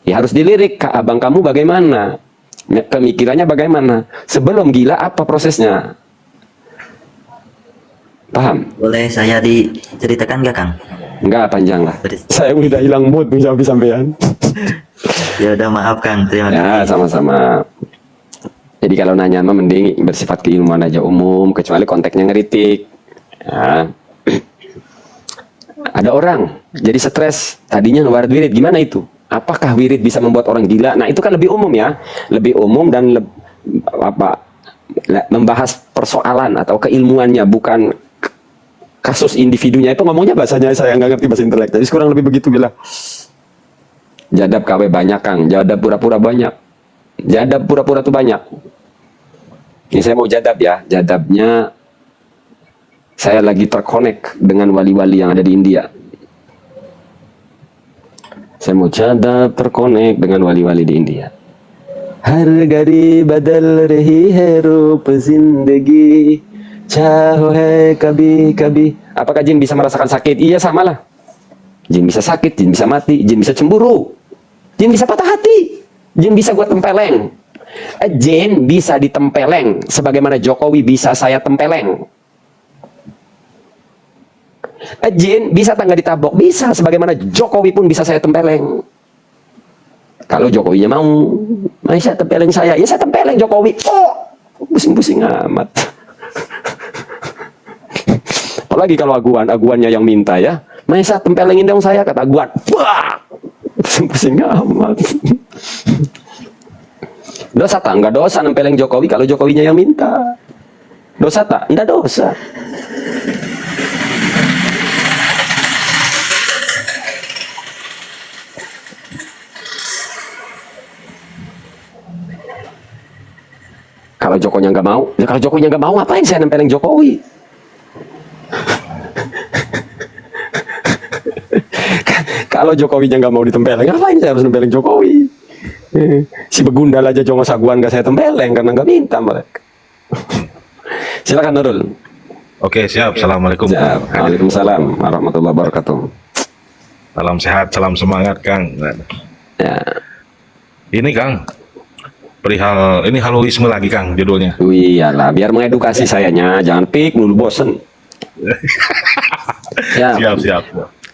ya harus dilirik. Kak, abang kamu bagaimana? Pemikirannya bagaimana? Sebelum gila apa prosesnya? Paham? Boleh saya diceritakan nggak, Kang? Enggak, panjang lah. Saya udah hilang mood menjawab sampean. Ya udah, maaf, Kang. Terima Ya, kasih. sama-sama. Jadi kalau nanya mah mending bersifat keilmuan aja umum, kecuali konteksnya ngeritik. Ya. Ada orang jadi stres, tadinya ngewarat wirid, gimana itu? Apakah wirid bisa membuat orang gila? Nah, itu kan lebih umum ya, lebih umum dan membahas persoalan atau keilmuannya, bukan kasus individunya. Itu ngomongnya bahasanya saya nggak ngerti bahasa intelek, jadi kurang lebih begitu bila. Jadab KW banyak, Kang. Jadab pura-pura banyak. Jadab pura-pura tuh banyak. Ini saya mau jadab ya. Jadabnya saya lagi terkonek dengan wali-wali yang ada di India. Saya mau jadab terkonek dengan wali-wali di India. Har gari badal rahi hai roop zindagi, chaho hai kabhi kabhi. Apakah jin bisa merasakan sakit? Iya, samalah. Jin bisa sakit, jin bisa mati, jin bisa cemburu, jin bisa patah hati, jin bisa gua tempeleng. Jin bisa ditempeleng sebagaimana Jokowi bisa saya tempeleng. Jin bisa tangga ditabok, bisa sebagaimana Jokowi pun bisa saya tempeleng. Kalau Jokowinya mau, saya tempeleng saya, ya saya tempeleng Jokowi. Oh, pusing-pusing amat. Apalagi kalau aguannya yang minta ya, saya tempelengin dong saya, kata aguan. Wah, pusing-pusing amat. Dosa tak? Enggak dosa nempeleng Jokowi kalau Jokowinya yang minta. Dosa tak? Enggak dosa. Kalau Jokowinya nggak mau, ya kalau Jokowinya nggak mau, ngapain saya nempeleng Jokowi? Kalau Jokowinya nggak mau ditempeleng, ngapain saya harus nempeleng Jokowi? Si begundal aja cuma saguan nggak saya tempeleng karena nggak minta mereka. Silakan Nurul. Oke, siap. Assalamualaikum. Siap. Waalaikumsalam warahmatullahi wabarakatuh. Salam sehat, salam semangat, Kang. Ya. Ini, Kang, perihal ini haloisme lagi, Kang, judulnya. Iyalah, biar mengedukasi sayanya, jangan pik dulu bosen. Ya. Siap.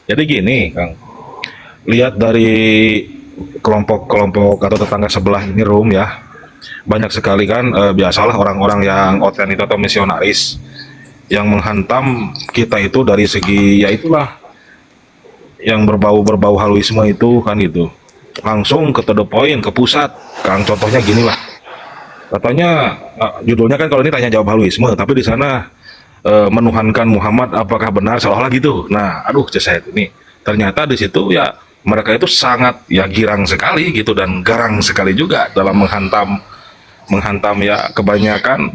Jadi gini, Kang, lihat dari kelompok atau tetangga sebelah ini room ya, banyak sekali kan biasalah orang-orang yang otentik atau misionaris yang menghantam kita itu dari segi ya itulah yang berbau haloisme itu kan gitu, langsung ke the point, ke pusat, Kang. Contohnya gini lah, katanya judulnya kan kalau ini tanya jawab haloisme, tapi di sana menuhankan Muhammad apakah benar, seolah-olah gitu. Nah, aduh, saya ini ternyata di situ ya mereka itu sangat ya girang sekali gitu dan garang sekali juga dalam menghantam ya kebanyakan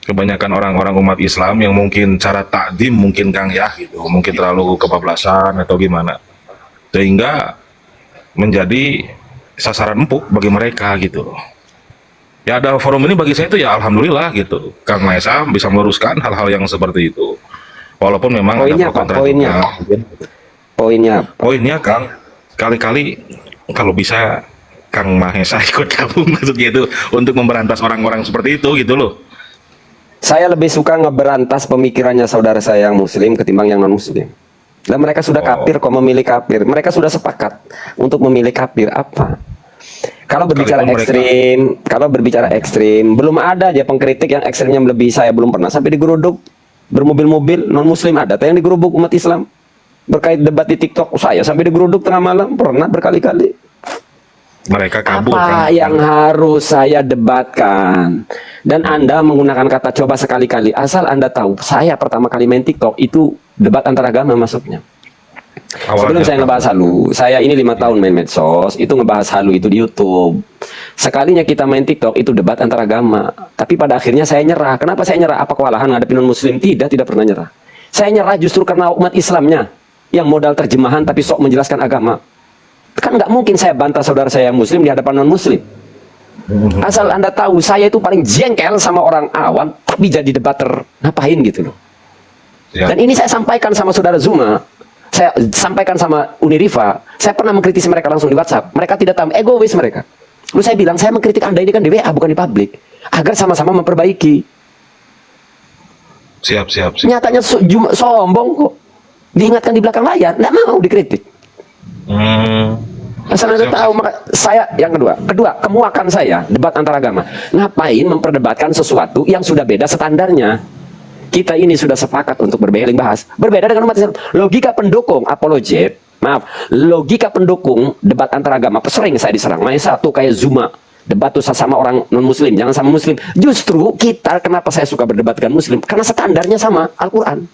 kebanyakan orang-orang umat Islam yang mungkin cara takdim mungkin Kang ya gitu, mungkin terlalu kebablasan atau gimana, sehingga menjadi sasaran empuk bagi mereka gitu. Ya ada forum ini bagi saya itu ya alhamdulillah gitu. Kang Maesa bisa meluruskan hal-hal yang seperti itu. Walaupun memang Poinnya ada pro apa? kontra Poinnya. juga. Poinnya Poinnya Kang, kali-kali kalau bisa Kang Mahesa ikut gabung maksudnya itu untuk memberantas orang-orang seperti itu gitu loh. saya lebih suka ngeberantas pemikirannya saudara saya yang muslim ketimbang yang non muslim. Dan mereka sudah kafir kok memilih kafir. Mereka sudah sepakat untuk memilih kafir apa? Kalau berbicara Sekalipun mereka- ekstrim, kalau berbicara ekstrim, belum ada aja pengkritik yang ekstrimnya melebihi saya, belum pernah sampai digeruduk bermobil-mobil non muslim ada, tapi yang digeruduk umat Islam berkait debat di TikTok saya sampai digeruduk tengah malam pernah berkali-kali. Mereka kabur Apa kan. yang harus saya debatkan? Dan Anda menggunakan kata coba sekali-kali, asal Anda tahu, saya pertama kali main TikTok itu debat antar agama masuknya. Sebelum Awalnya saya ngebahas halu, saya ini 5 tahun main medsos, itu ngebahas halu itu di YouTube. Sekalinya kita main TikTok itu debat antar agama. Tapi pada akhirnya saya nyerah. Kenapa saya nyerah? Apa kewalahan ngadepin non muslim? Tidak pernah nyerah. Saya nyerah justru karena umat Islamnya yang modal terjemahan tapi sok menjelaskan agama. Kan nggak mungkin saya bantah saudara saya yang muslim di hadapan non muslim. Asal Anda tahu, saya itu paling jengkel sama orang awam tapi jadi debater. Ngapain gitu loh. ya, Dan ini saya sampaikan sama saudara Zuma, saya sampaikan sama Uniriva, saya pernah mengkritisi mereka langsung di WhatsApp. Mereka tidak tahu, egois mereka. Lalu saya bilang, saya mengkritik Anda ini kan di WA, bukan di publik. Agar sama-sama memperbaiki. siap. Nyatanya sombong kok. Diingatkan di belakang layar, nggak mau dikritik. Asal Anda Siap. tahu, maka saya, yang kedua, kemuakan saya, debat antar agama. Ngapain memperdebatkan sesuatu yang sudah beda standarnya? Kita ini sudah sepakat untuk berbeda bahas. Berbeda dengan umat Islam. Logika pendukung apologet, logika pendukung debat antar agama sering saya diserang. Makanya satu kayak Zuma, debat tuh sama orang non muslim, jangan sama muslim. Justru kita, kenapa saya suka berdebat dengan muslim? Karena standarnya sama, Al-Quran.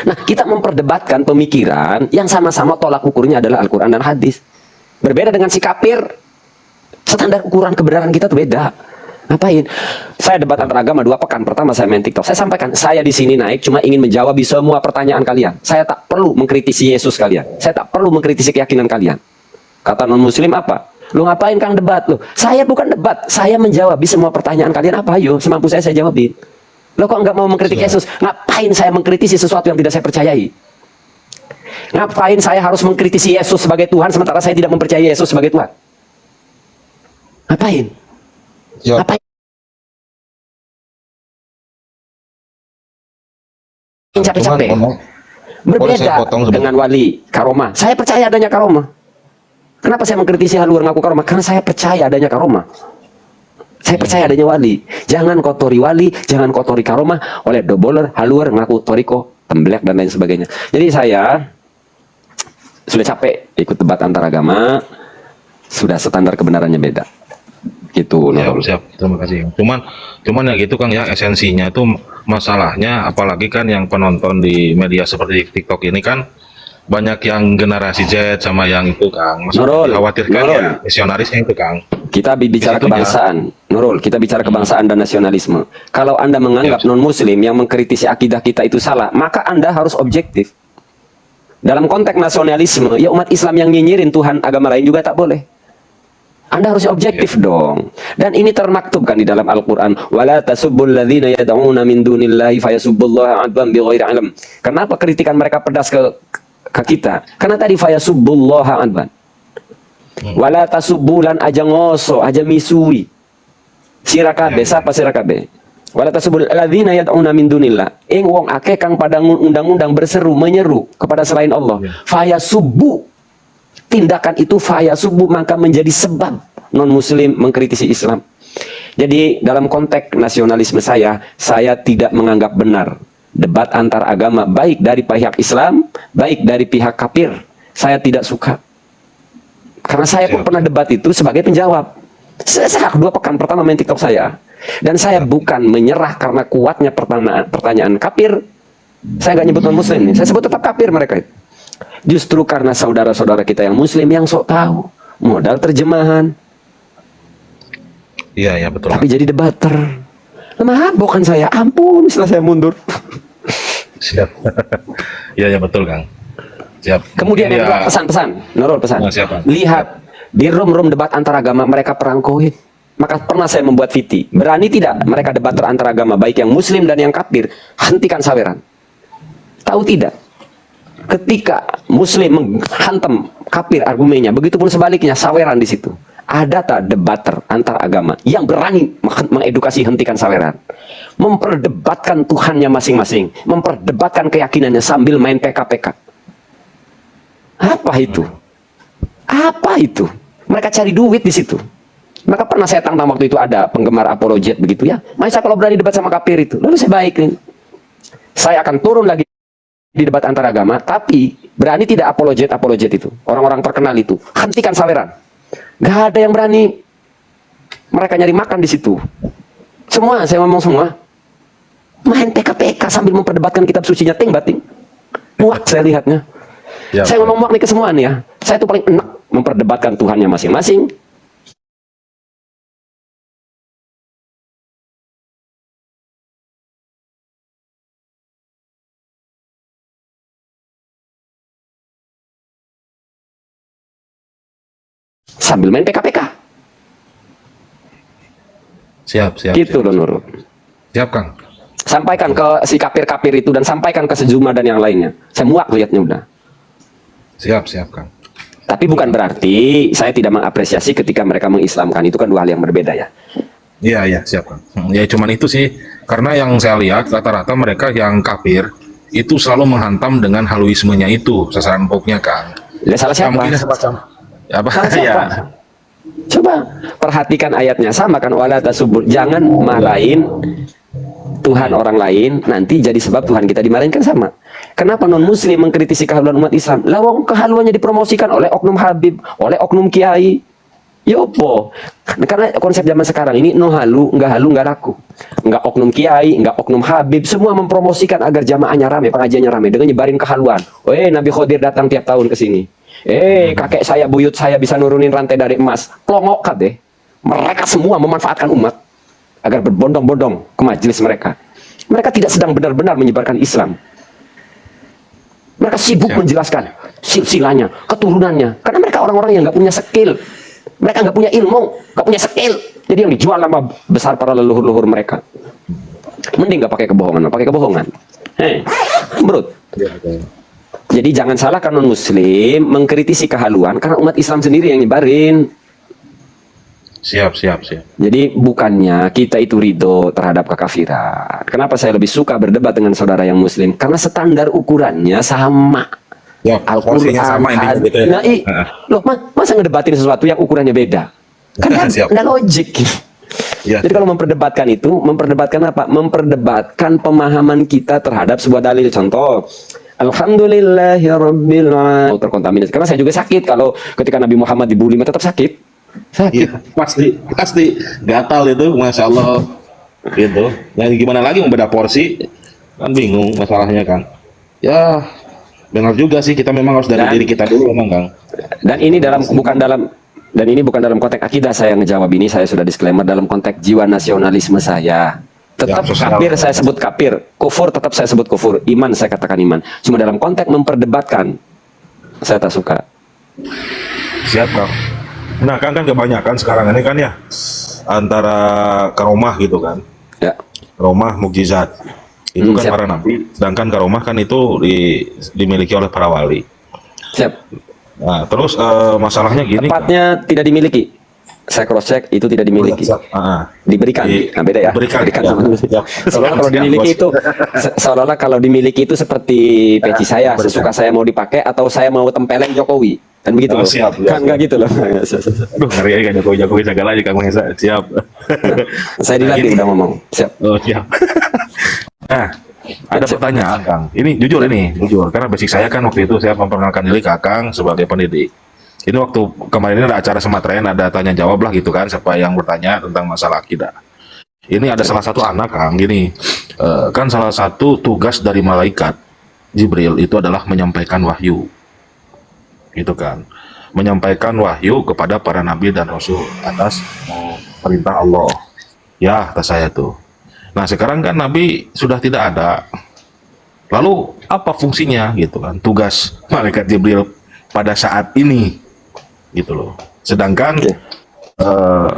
Nah, kita memperdebatkan pemikiran yang sama-sama tolak ukurnya adalah Al-Quran dan hadis. Berbeda dengan si kafir, standar ukuran kebenaran kita tuh beda. Ngapain? Saya debat antar agama 2 pekan pertama saya main TikTok. Saya sampaikan, saya di sini naik cuma ingin menjawab semua pertanyaan kalian. Saya tak perlu mengkritisi Yesus kalian. Saya tak perlu mengkritisi keyakinan kalian. Kata non muslim apa? Lu ngapain Kang debat lu? Saya bukan debat, saya menjawab semua pertanyaan kalian apa ayo, semampu saya jawabin. Lo kok nggak mau mengkritik Yesus? Ngapain saya mengkritisi sesuatu yang tidak saya percayai? Ngapain saya harus mengkritisi Yesus sebagai Tuhan sementara saya tidak mempercayai Yesus sebagai Tuhan? Ngapain? Siap. Ngapain? Cuman, Capek-capek. boleh Berbeda saya potong sebentar? dengan wali karomah. Saya percaya adanya karomah. Kenapa saya mengkritisi haluan ngaku karomah? Karena saya percaya adanya karomah. Saya percaya adanya wali. Jangan kotori wali, jangan kotori karomah oleh doboler, haluar, ngaku toriko, temblek dan lain sebagainya. Jadi saya sudah capek ikut debat antar agama. Sudah standar kebenarannya beda. Gitu, Nurul. Siap. Terima kasih. Cuman ya gitu Kang ya, esensinya itu masalahnya, apalagi kan yang penonton di media seperti TikTok ini kan banyak yang generasi Z sama yang itu Kang. Nurul, Khawatirkan Nurul. ya misionarisnya itu Kang. Kita bicara Disitunya. kebangsaan, Nurul. Kita bicara kebangsaan dan nasionalisme. Kalau Anda menganggap non-Muslim yang mengkritisi akidah kita itu salah, maka Anda harus objektif. Dalam konteks nasionalisme, ya umat Islam yang nyinyirin Tuhan agama lain juga tak boleh. Anda harus objektif dong. Dan ini termaktub kan di dalam Al-Quran. Wala tasubbul ladzina yad'una min dunillahi fayasubbullaha adwan bighairi ilm. Kenapa kritikan mereka pedas ke kita? Karena tadi fayasubbullaha adwan. Wala tasubbulan aja ngoso, aja misui. Sirakabe, siapa sirakabe? Wala tasubbul ladzina yad'una min dunillah. Wong akeh kang pada undang-undang berseru menyeru kepada selain Allah. Fayasubbu. Tindakan itu fayasubbu maka menjadi sebab non-muslim mengkritisi Islam. Jadi dalam konteks nasionalisme saya tidak menganggap benar debat antar agama baik dari pihak Islam, baik dari pihak kafir. Saya tidak suka. Karena saya pun pernah debat itu sebagai penjawab. Saya 2 pekan pertama main TikTok saya. Dan saya bukan menyerah karena kuatnya pertanyaan kafir. Saya nggak nyebut non-muslim nih. Saya sebut tetap kafir mereka itu. Justru karena saudara-saudara kita yang muslim yang sok tahu modal terjemahan Iya betul. tapi jadi debater. Mabok kan saya, ampun setelah saya mundur. Siap. Iya, ya betul, Kang. Siap. Kemudian yang Ya, kedua, pesan-pesan, Nurul pesan. Nah, siapa? Lihat di room-room debat antar agama mereka perangkoin. Maka pernah saya membuat VT. Berani tidak mereka debat antar agama, baik yang muslim dan yang kafir, hentikan saweran. Tahu tidak? Ketika muslim menghantam kafir argumennya, begitu pun sebaliknya saweran di situ. Ada tak debater antar agama yang berani mengedukasi hentikan saweran, memperdebatkan Tuhannya masing-masing, memperdebatkan keyakinannya sambil main PK-PK? Apa itu? Apa itu? Mereka cari duit di situ. Maka pernah saya tantang waktu itu ada penggemar apologet begitu ya. Masa kalau berani debat sama kafir itu? Lalu saya baikin. Saya akan turun lagi di debat antar agama, tapi berani tidak apologet itu. Orang-orang terkenal itu. Hentikan saweran. Gak ada yang berani. Mereka nyari makan di situ. Semua, saya ngomong semua. Main PK-PK sambil memperdebatkan kitab sucinya ting bating. Muak saya lihatnya. Ya, Saya ngomong muak nih ke semua nih ya. Saya tuh paling enak memperdebatkan Tuhannya masing-masing. Sambil main PK-PK. siap, siap. Gitu loh Nurul. Siap, Kang. Sampaikan ke si kafir-kafir itu dan sampaikan ke sejumlah dan yang lainnya. Saya muak lihatnya udah. Siap, siap, Kang. Tapi bukan berarti saya tidak mengapresiasi ketika mereka mengislamkan. Itu kan dua hal yang berbeda ya. Iya, iya, siap, Kang. Ya cuman itu sih, karena yang saya lihat rata-rata mereka yang kafir itu selalu menghantam dengan haluismenya itu, sasaran empuknya, Kang. Ya, salah siapa? Mungkin semacam ya, apa? Salah siapa? Ya. Coba perhatikan ayatnya, sama kan, wala tasubur, jangan marahin Tuhan orang lain, nanti jadi sebab Tuhan kita dimarahin, kan sama. Kenapa non muslim mengkritisi kehaluan umat Islam? Lawang kehaluannya dipromosikan oleh oknum Habib, oleh oknum Kiai. Yopo, karena konsep zaman sekarang ini no halu, nggak laku, nggak oknum Kiai, nggak oknum Habib, semua mempromosikan agar jamaahnya rame, pengajiannya rame dengan nyebarin kehaluan. Nabi Khodir datang tiap tahun ke sini. Kakek saya, buyut saya bisa nurunin rantai dari emas. Plongok deh. Mereka semua memanfaatkan umat agar berbondong-bondong ke majelis mereka. Mereka tidak sedang benar-benar menyebarkan Islam. Mereka sibuk menjelaskan silsilahnya, keturunannya. Karena mereka orang-orang yang nggak punya skill. Mereka nggak punya ilmu, nggak punya skill. Jadi yang dijual nama besar para leluhur-leluhur mereka. Mending nggak pakai kebohongan, pakai kebohongan. Brut. Jadi jangan salahkan non muslim mengkritisi kehaluan karena umat Islam sendiri yang nyebarin. Siap, siap, siap. Jadi bukannya kita itu ridho terhadap kekafiran. Kenapa saya lebih suka berdebat dengan saudara yang muslim? Karena standar ukurannya sama. Ya, porsinya sama intinya gitu ya. Loh, masa ngedebatin sesuatu yang ukurannya beda? Kan Siap. nggak logik. Ya. Jadi kalau memperdebatkan itu, memperdebatkan apa? Memperdebatkan pemahaman kita terhadap sebuah dalil. Contoh, Alhamdulillahirabbil alamin. Terkontaminasi. Karena saya juga sakit kalau ketika Nabi Muhammad dibully, tetap sakit. Sakit. Iya, pasti gatal itu, masya Allah, gitu. Dan gimana lagi membeda porsi, kan bingung masalahnya, Kang. Ya, benar juga sih, kita memang harus dari diri kita dulu, memang, Kang. Dan ini bukan dalam konteks akidah saya ngejawab ini, saya sudah disclaimer dalam konteks jiwa nasionalisme saya. Tetap Ya, sosial. kafir saya sebut kafir, kufur tetap saya sebut kufur, iman saya katakan iman. Cuma dalam konteks memperdebatkan, saya tak suka. Siap, Kang. Nah, kan kebanyakan sekarang ini kan ya antara karomah gitu kan, Ya, karomah mukjizat itu kan siap. para nabi, sedangkan karomah kan itu dimiliki oleh para wali. siap. Nah, terus masalahnya gini, Kang. Tepatnya tidak dimiliki. Saya cross check itu tidak dimiliki. Siap. Diberikan. Nah, beda ya. Diberikan. Sama. Siap. Seolah kalau Siap, dimiliki bos. itu seolah-olah kalau dimiliki itu seperti peci saya, sesuka saya mau dipakai atau saya mau tempeleng Jokowi. Kan begitu Oh, loh. siap, Kan enggak gitu loh. Aduh, ngeri aja kan Jokowi segala aja Kang Mahesa. Siap. Saya dilatih Gini. udah ngomong. Siap. Oh, siap. Nah, ada pertanyaan, Kang. Ini jujur, karena basic saya kan waktu itu saya memperkenalkan diri ke Kang sebagai pendidik. Ini waktu kemarin ini ada acara Sematren, ada tanya jawab lah gitu kan, siapa yang bertanya tentang masalah akidah. Ini ada salah satu anak, Kang, gini, kan salah satu tugas dari malaikat Jibril itu adalah menyampaikan wahyu, gitu kan, menyampaikan wahyu kepada para nabi dan rasul atas perintah Allah. Ya, kata saya tuh. Nah, sekarang kan Nabi sudah tidak ada. Lalu apa fungsinya gitu kan? Tugas malaikat Jibril pada saat ini gitu loh. Sedangkan eh,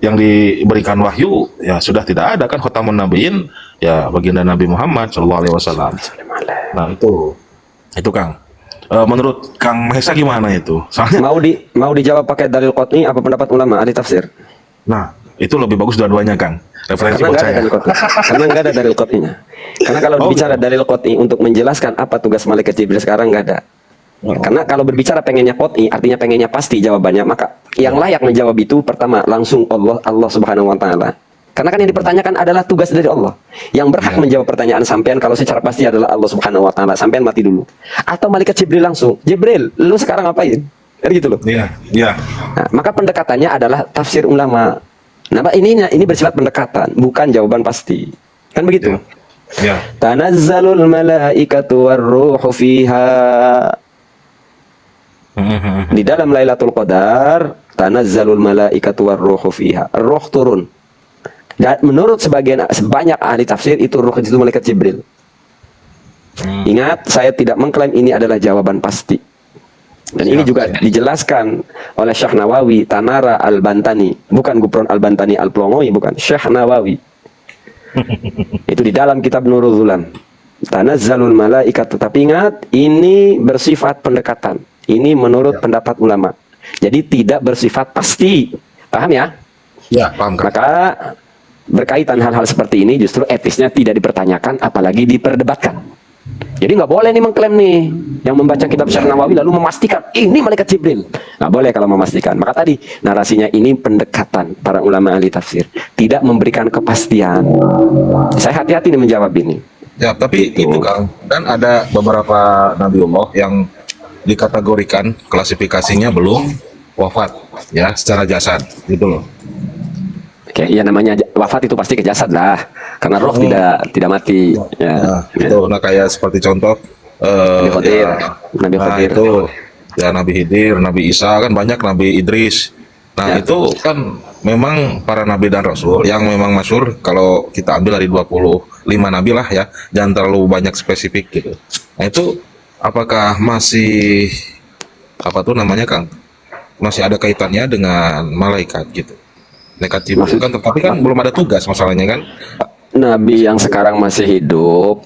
yang diberikan wahyu ya sudah tidak ada kan, khatamun nabiin ya baginda Nabi Muhammad Shallallahu Alaihi Wasallam. Nah itu Kang. Menurut Kang Mahesa gimana itu? Soalnya, Mau dijawab pakai dalil qot'i apa pendapat ulama ahli tafsir? nah itu lebih bagus dua-duanya Kang. Referensi Karena buat nggak ada saya. dalil qot'i. Karena nggak ada dalil qot'inya. Karena kalau bicara dalil qot'i untuk menjelaskan apa tugas malaikat Jibril sekarang nggak ada. Karena kalau berbicara pengennya qot'i, artinya pengennya pasti jawabannya, maka yang layak menjawab itu pertama langsung Allah Subhanahu wa taala. Karena kan yang dipertanyakan adalah tugas dari Allah. Yang berhak menjawab pertanyaan sampean kalau secara pasti adalah Allah Subhanahu wa taala. Sampean mati dulu. Atau malaikat Jibril langsung. Jibril, lu sekarang ngapain? Kan gitu loh. Iya, iya. Nah, maka pendekatannya adalah tafsir ulama. Nah, ini bersifat pendekatan, bukan jawaban pasti. Kan begitu? Ya. Tanazzalul malaikatu warruhu fiha. Di dalam Lailatul Qadar, tanazzalul malaikatu warruhu fiha. Ruh turun. Dan menurut sebanyak ahli tafsir itu ruh itu malaikat Jibril. Ingat, saya tidak mengklaim ini adalah jawaban pasti. Dan ini juga dijelaskan oleh Syekh Nawawi, Tanara Al-Bantani, bukan Gufron Al-Bantani Al-Plongowi, bukan, Syekh Nawawi. Itu di dalam kitab Nurul Zulam. Tanazzalul malaikat, tetapi ingat, ini bersifat pendekatan. Ini menurut pendapat ulama. Jadi tidak bersifat pasti. Paham ya? Ya, paham Kang. Maka berkaitan hal-hal seperti ini justru etisnya tidak dipertanyakan, apalagi diperdebatkan. Jadi nggak boleh nih mengklaim nih yang membaca kitab Syekh Nawawi lalu memastikan ini malaikat Jibril. Nggak boleh kalau memastikan. Maka tadi narasinya ini pendekatan para ulama ahli tafsir, tidak memberikan kepastian. Saya hati-hati nih menjawab ini. Ya, tapi itu Kang, dan ada beberapa nabiullah yang dikategorikan klasifikasinya belum wafat ya secara jasad gitu loh. Oke, ya namanya wafat itu pasti ke jasad lah, karena roh tidak mati. Ya, Nah, itu nah kayak seperti contoh Nabi Khidir, ya, Nabi nah, Khidir. itu ya Nabi Khidir, Nabi Isa kan banyak, Nabi Idris. Nah, itu kan memang para nabi dan rasul yang memang masyhur kalau kita ambil dari 25 nabi lah ya, jangan terlalu banyak spesifik gitu. Nah, itu apakah masih apa tuh namanya Kang? Masih ada kaitannya dengan malaikat gitu. Malaikat Jibril kan, tapi kan belum ada tugas masalahnya kan. Nabi yang sekarang masih hidup,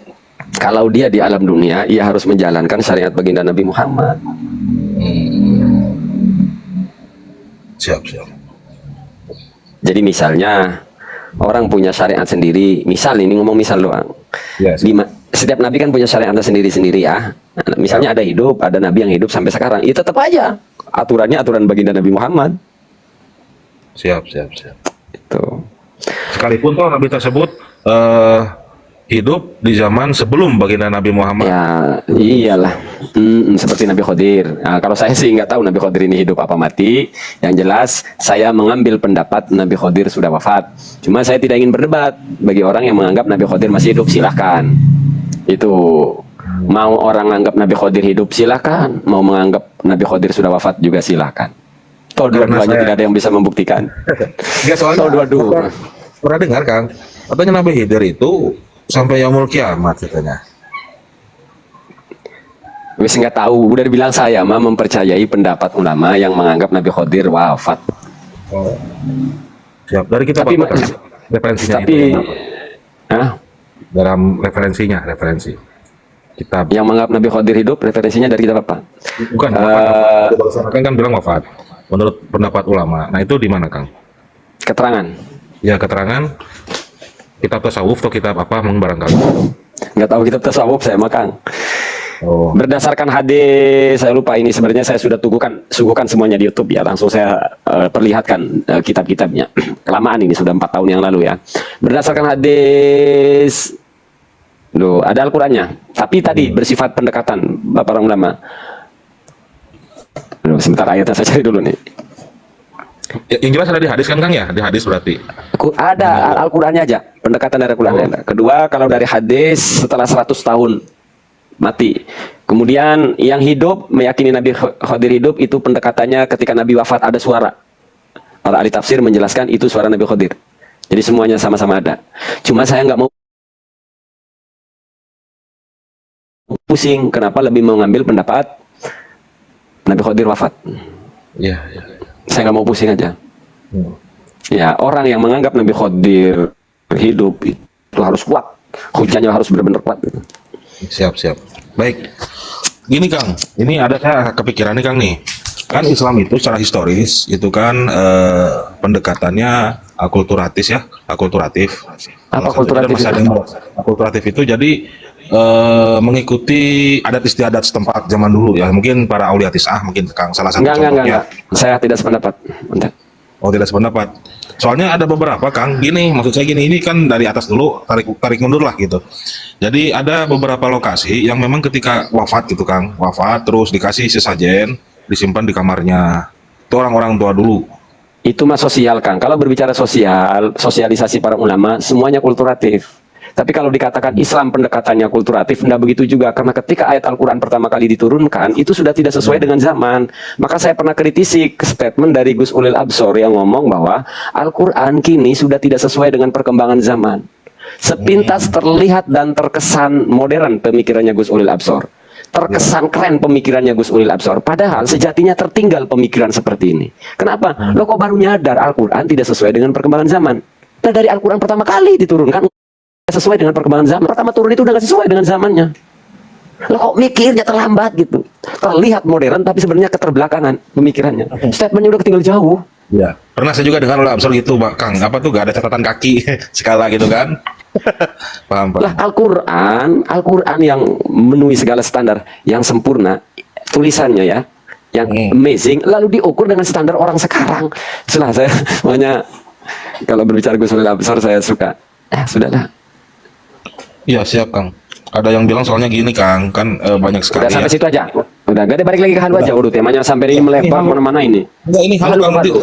kalau dia di alam dunia, ia harus menjalankan syariat baginda Nabi Muhammad. Siap, siap. Jadi misalnya orang punya syariat sendiri, misal ini ngomong misal doang. Ya, Setiap nabi kan punya syariatnya sendiri-sendiri ya. Nah, misalnya ada nabi yang hidup sampai sekarang, itu tetap aja aturannya aturan baginda Nabi Muhammad. siap, siap, siap. Itu. Sekalipun toh nabi tersebut hidup di zaman sebelum baginda Nabi Muhammad. Ya, iyalah. Seperti Nabi Khidir. Nah, kalau saya sih nggak tahu Nabi Khidir ini hidup apa mati. Yang jelas, saya mengambil pendapat Nabi Khidir sudah wafat. Cuma saya tidak ingin berdebat. Bagi orang yang menganggap Nabi Khidir masih hidup, silahkan. Itu. Mau orang anggap Nabi Khidir hidup, silahkan. Mau menganggap Nabi Khidir sudah wafat juga silahkan. Toh dua-duanya tidak ada yang bisa membuktikan. Enggak, soalnya Toh dua-dua. pernah dengar Kang, katanya Nabi Khidir itu sampai yaumul kiamat katanya. Wis nggak tahu, udah dibilang saya mah mempercayai pendapat ulama yang menganggap Nabi Khidir wafat. Oh. Siap. Dari kita Tapi Bapak, Kang, referensinya Tapi itu dalam referensi kitab. yang menganggap Nabi Khidir hidup, referensinya dari kita apa? Bukan wafat. Kan bilang wafat. Menurut pendapat ulama. Nah, itu di mana Kang? Keterangan. Ya, keterangan kitab tasawuf atau kitab apa barangkali. Nggak tahu kitab tasawuf saya mah Kang. Oh. Berdasarkan hadis, saya lupa ini sebenarnya saya sudah suguhkan semuanya di YouTube ya. Langsung saya perlihatkan kitab-kitabnya. Kelamaan ini sudah 4 tahun yang lalu ya. Berdasarkan hadis, loh, ada Al-Qur'annya. Tapi tadi bersifat pendekatan para ulama. Loh, sebentar ayatnya saya cari dulu nih. Ya, yang jelas ada di hadis kan Kang ya? Di hadis berarti. Ada Al-Qur'annya aja, pendekatan dari Al-Qur'annya. Kedua, kalau dari hadis setelah 100 tahun mati. Kemudian yang hidup meyakini Nabi Khidir hidup, itu pendekatannya ketika Nabi wafat ada suara. Para ahli tafsir menjelaskan itu suara Nabi Khidir. Jadi semuanya sama-sama ada. Cuma saya nggak mau pusing. Kenapa lebih mau ngambil pendapat Nabi Khidir wafat? Iya, iya. Saya nggak mau pusing aja. Hmm. Ya, orang yang menganggap Nabi Khidir hidup itu harus kuat. Hujahnya harus benar-benar kuat. Gitu. Siap, siap. Baik. Gini Kang, ini ada saya kepikiran nih Kang nih. Kan Islam itu secara historis itu kan pendekatannya akulturatif ya, akulturatif. Apa Salah satunya akulturatif masih ada itu? yang akulturatif itu jadi mengikuti adat istiadat setempat zaman dulu ya. Mungkin para aulia tis'ah mungkin Kang salah satu Enggak, contohnya. Saya tidak sependapat. Bentar. Oh, tidak sependapat. Soalnya ada beberapa Kang, gini, maksud saya gini, ini kan dari atas dulu, tarik mundur lah gitu. Jadi ada beberapa lokasi yang memang ketika wafat gitu Kang, wafat terus dikasih sesajen, disimpan di kamarnya. Itu orang-orang tua dulu. Itu mah sosial, Kang. Kalau berbicara sosial, sosialisasi para ulama, semuanya kulturatif. Tapi kalau dikatakan Islam pendekatannya kulturatif, tidak begitu juga. Karena ketika ayat Al-Quran pertama kali diturunkan, itu sudah tidak sesuai dengan zaman. Maka saya pernah kritisi ke statement dari Gus Ulil Absor yang ngomong bahwa Al-Quran kini sudah tidak sesuai dengan perkembangan zaman. Sepintas terlihat dan terkesan modern pemikirannya Gus Ulil Absor. Terkesan keren pemikirannya Gus Ulil Absor. Padahal sejatinya tertinggal pemikiran seperti ini. Kenapa? Lo kok baru nyadar Al-Quran tidak sesuai dengan perkembangan zaman? Nah dari Al-Quran pertama kali diturunkan sesuai dengan perkembangan zaman. Pertama turun itu udah gak sesuai dengan zamannya. Lo kok mikirnya terlambat gitu. Terlihat modern tapi sebenarnya keterbelakangan pemikirannya. Statementnya udah ketinggal jauh. Iya. Pernah saya juga dengar oleh Absor gitu, Kang. Apa tuh gak ada catatan kaki skala gitu kan? Paham, Lah paham. Al-Quran yang memenuhi segala standar, yang sempurna, tulisannya ya, yang amazing, lalu diukur dengan standar orang sekarang. Itulah saya, makanya kalau berbicara Gus Ulil Absor saya suka. Sudahlah. Iya, siap Kang. Ada yang bilang soalnya gini Kang, kan banyak sekali Udah sampai ya. situ aja. Udah, gak ada balik lagi ke halu aja. Udah temanya sampai ini melebar halu. mana-mana ini. Enggak, ini halu Kang nanti. Halu.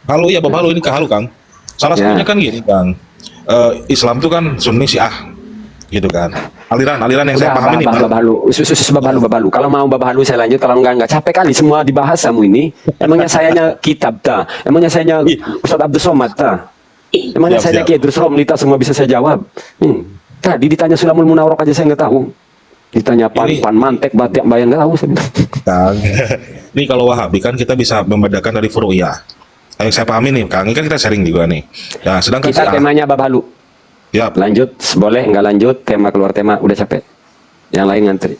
Halu ya, bab halu ini ke halu Kang. Salah Ya. satunya kan gini Kang. Islam itu kan Sunni Syiah gitu kan. Aliran yang saya Udah, pahami nih. bab halu. Usus bab halu. Kalau mau bab halu saya lanjut, kalau enggak capek kali semua dibahas kamu ini. Emangnya sayanya kitab ta? Emangnya sayanya Ustaz Abdul Somad ta? Emangnya Siap, sayanya siap. Ki Idrus Romli ta? Semua bisa saya jawab. Tadi ditanya Sulamul Munawwarah aja saya nggak tahu. Ditanya Ini- pan mantek batik bayang nggak tahu saya bilang. Kang. Ini kalau Wahabi kan kita bisa membedakan dari furu'iyah. Yang saya pahami nih Kang, ini kan kita sharing juga nih. Ya, sedangkan Kita Syiah, temanya bab halu. ya, Lanjut, boleh nggak lanjut? Tema keluar tema, udah capek. Yang lain ngantri.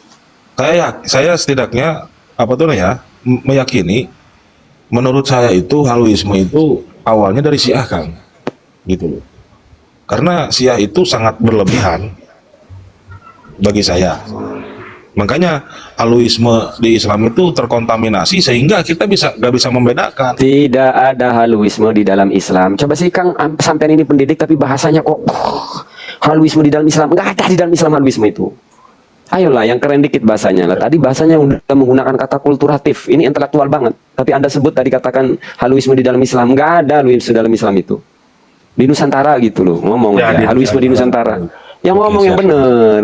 saya setidaknya apa tuh ya meyakini, menurut saya itu haluisme itu awalnya dari Syiah Kang, gitu loh. Karena Syiah itu sangat berlebihan bagi saya. Makanya haluisme di Islam itu terkontaminasi sehingga kita nggak bisa membedakan. Tidak ada haluisme di dalam Islam. Coba sih Kang, sampean ini pendidik tapi bahasanya kok haluisme di dalam Islam. Nggak ada di dalam Islam haluisme itu. Ayolah yang keren dikit bahasanya lah. Tadi bahasanya udah menggunakan kata kulturatif. Ini intelektual banget. Tapi Anda sebut tadi katakan haluisme di dalam Islam. Nggak ada haluisme dalam Islam itu. Di Nusantara gitu loh. Ngomong Ya, aja. di Haluisme di Nusantara. Yang Oke, ngomong yang siap. bener.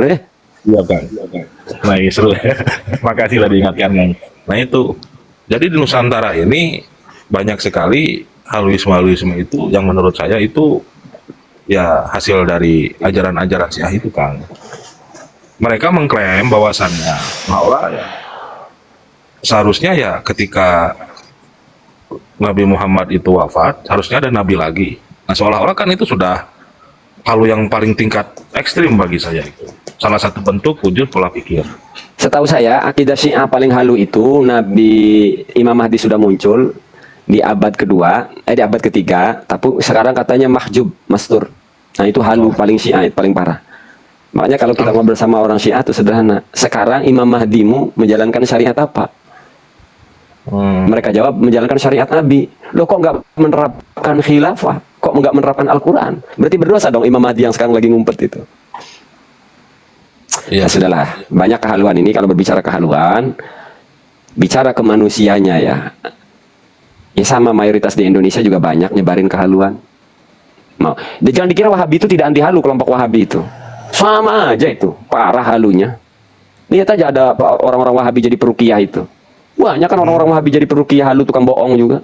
Iya Kang. Nah, ini seru. Makasih lah diingatkan Kang. Nah itu, jadi di Nusantara ini banyak sekali haluisme itu yang menurut saya itu ya hasil dari ajaran-ajaran Syiah itu Kang. Mereka mengklaim bahwasannya bahwa ya, seharusnya ya ketika Nabi Muhammad itu wafat, harusnya ada nabi lagi. Nah, seolah-olah kan itu sudah halu yang paling tingkat ekstrim bagi saya itu. Salah satu bentuk wujud pola pikir. Setahu saya akidah Syiah paling halu itu Nabi Imam Mahdi sudah muncul di abad kedua, di abad ketiga, tapi sekarang katanya mahjub, mastur. Nah itu halu paling Syiah, paling parah. Makanya kalau kita ngobrol sama orang Syiah itu sederhana. Sekarang Imam Mahdimu menjalankan syariat apa? Mereka jawab menjalankan syariat Nabi. Loh kok nggak menerapkan khilafah? Kok nggak menerapkan Al-Quran? Berarti berdosa dong Imam Mahdi yang sekarang lagi ngumpet itu. Iya. Ya sudahlah, banyak kehaluan ini. Kalau berbicara kehaluan, bicara ke manusianya ya. Ya sama mayoritas di Indonesia juga banyak nyebarin kehaluan. Jangan dikira Wahabi itu tidak anti halu, kelompok Wahabi itu. Sama aja itu, parah halunya. Lihat aja ada orang-orang Wahabi jadi peruqyah itu. Banyak kan orang-orang Wahabi jadi peruqyah halu, tukang bohong juga.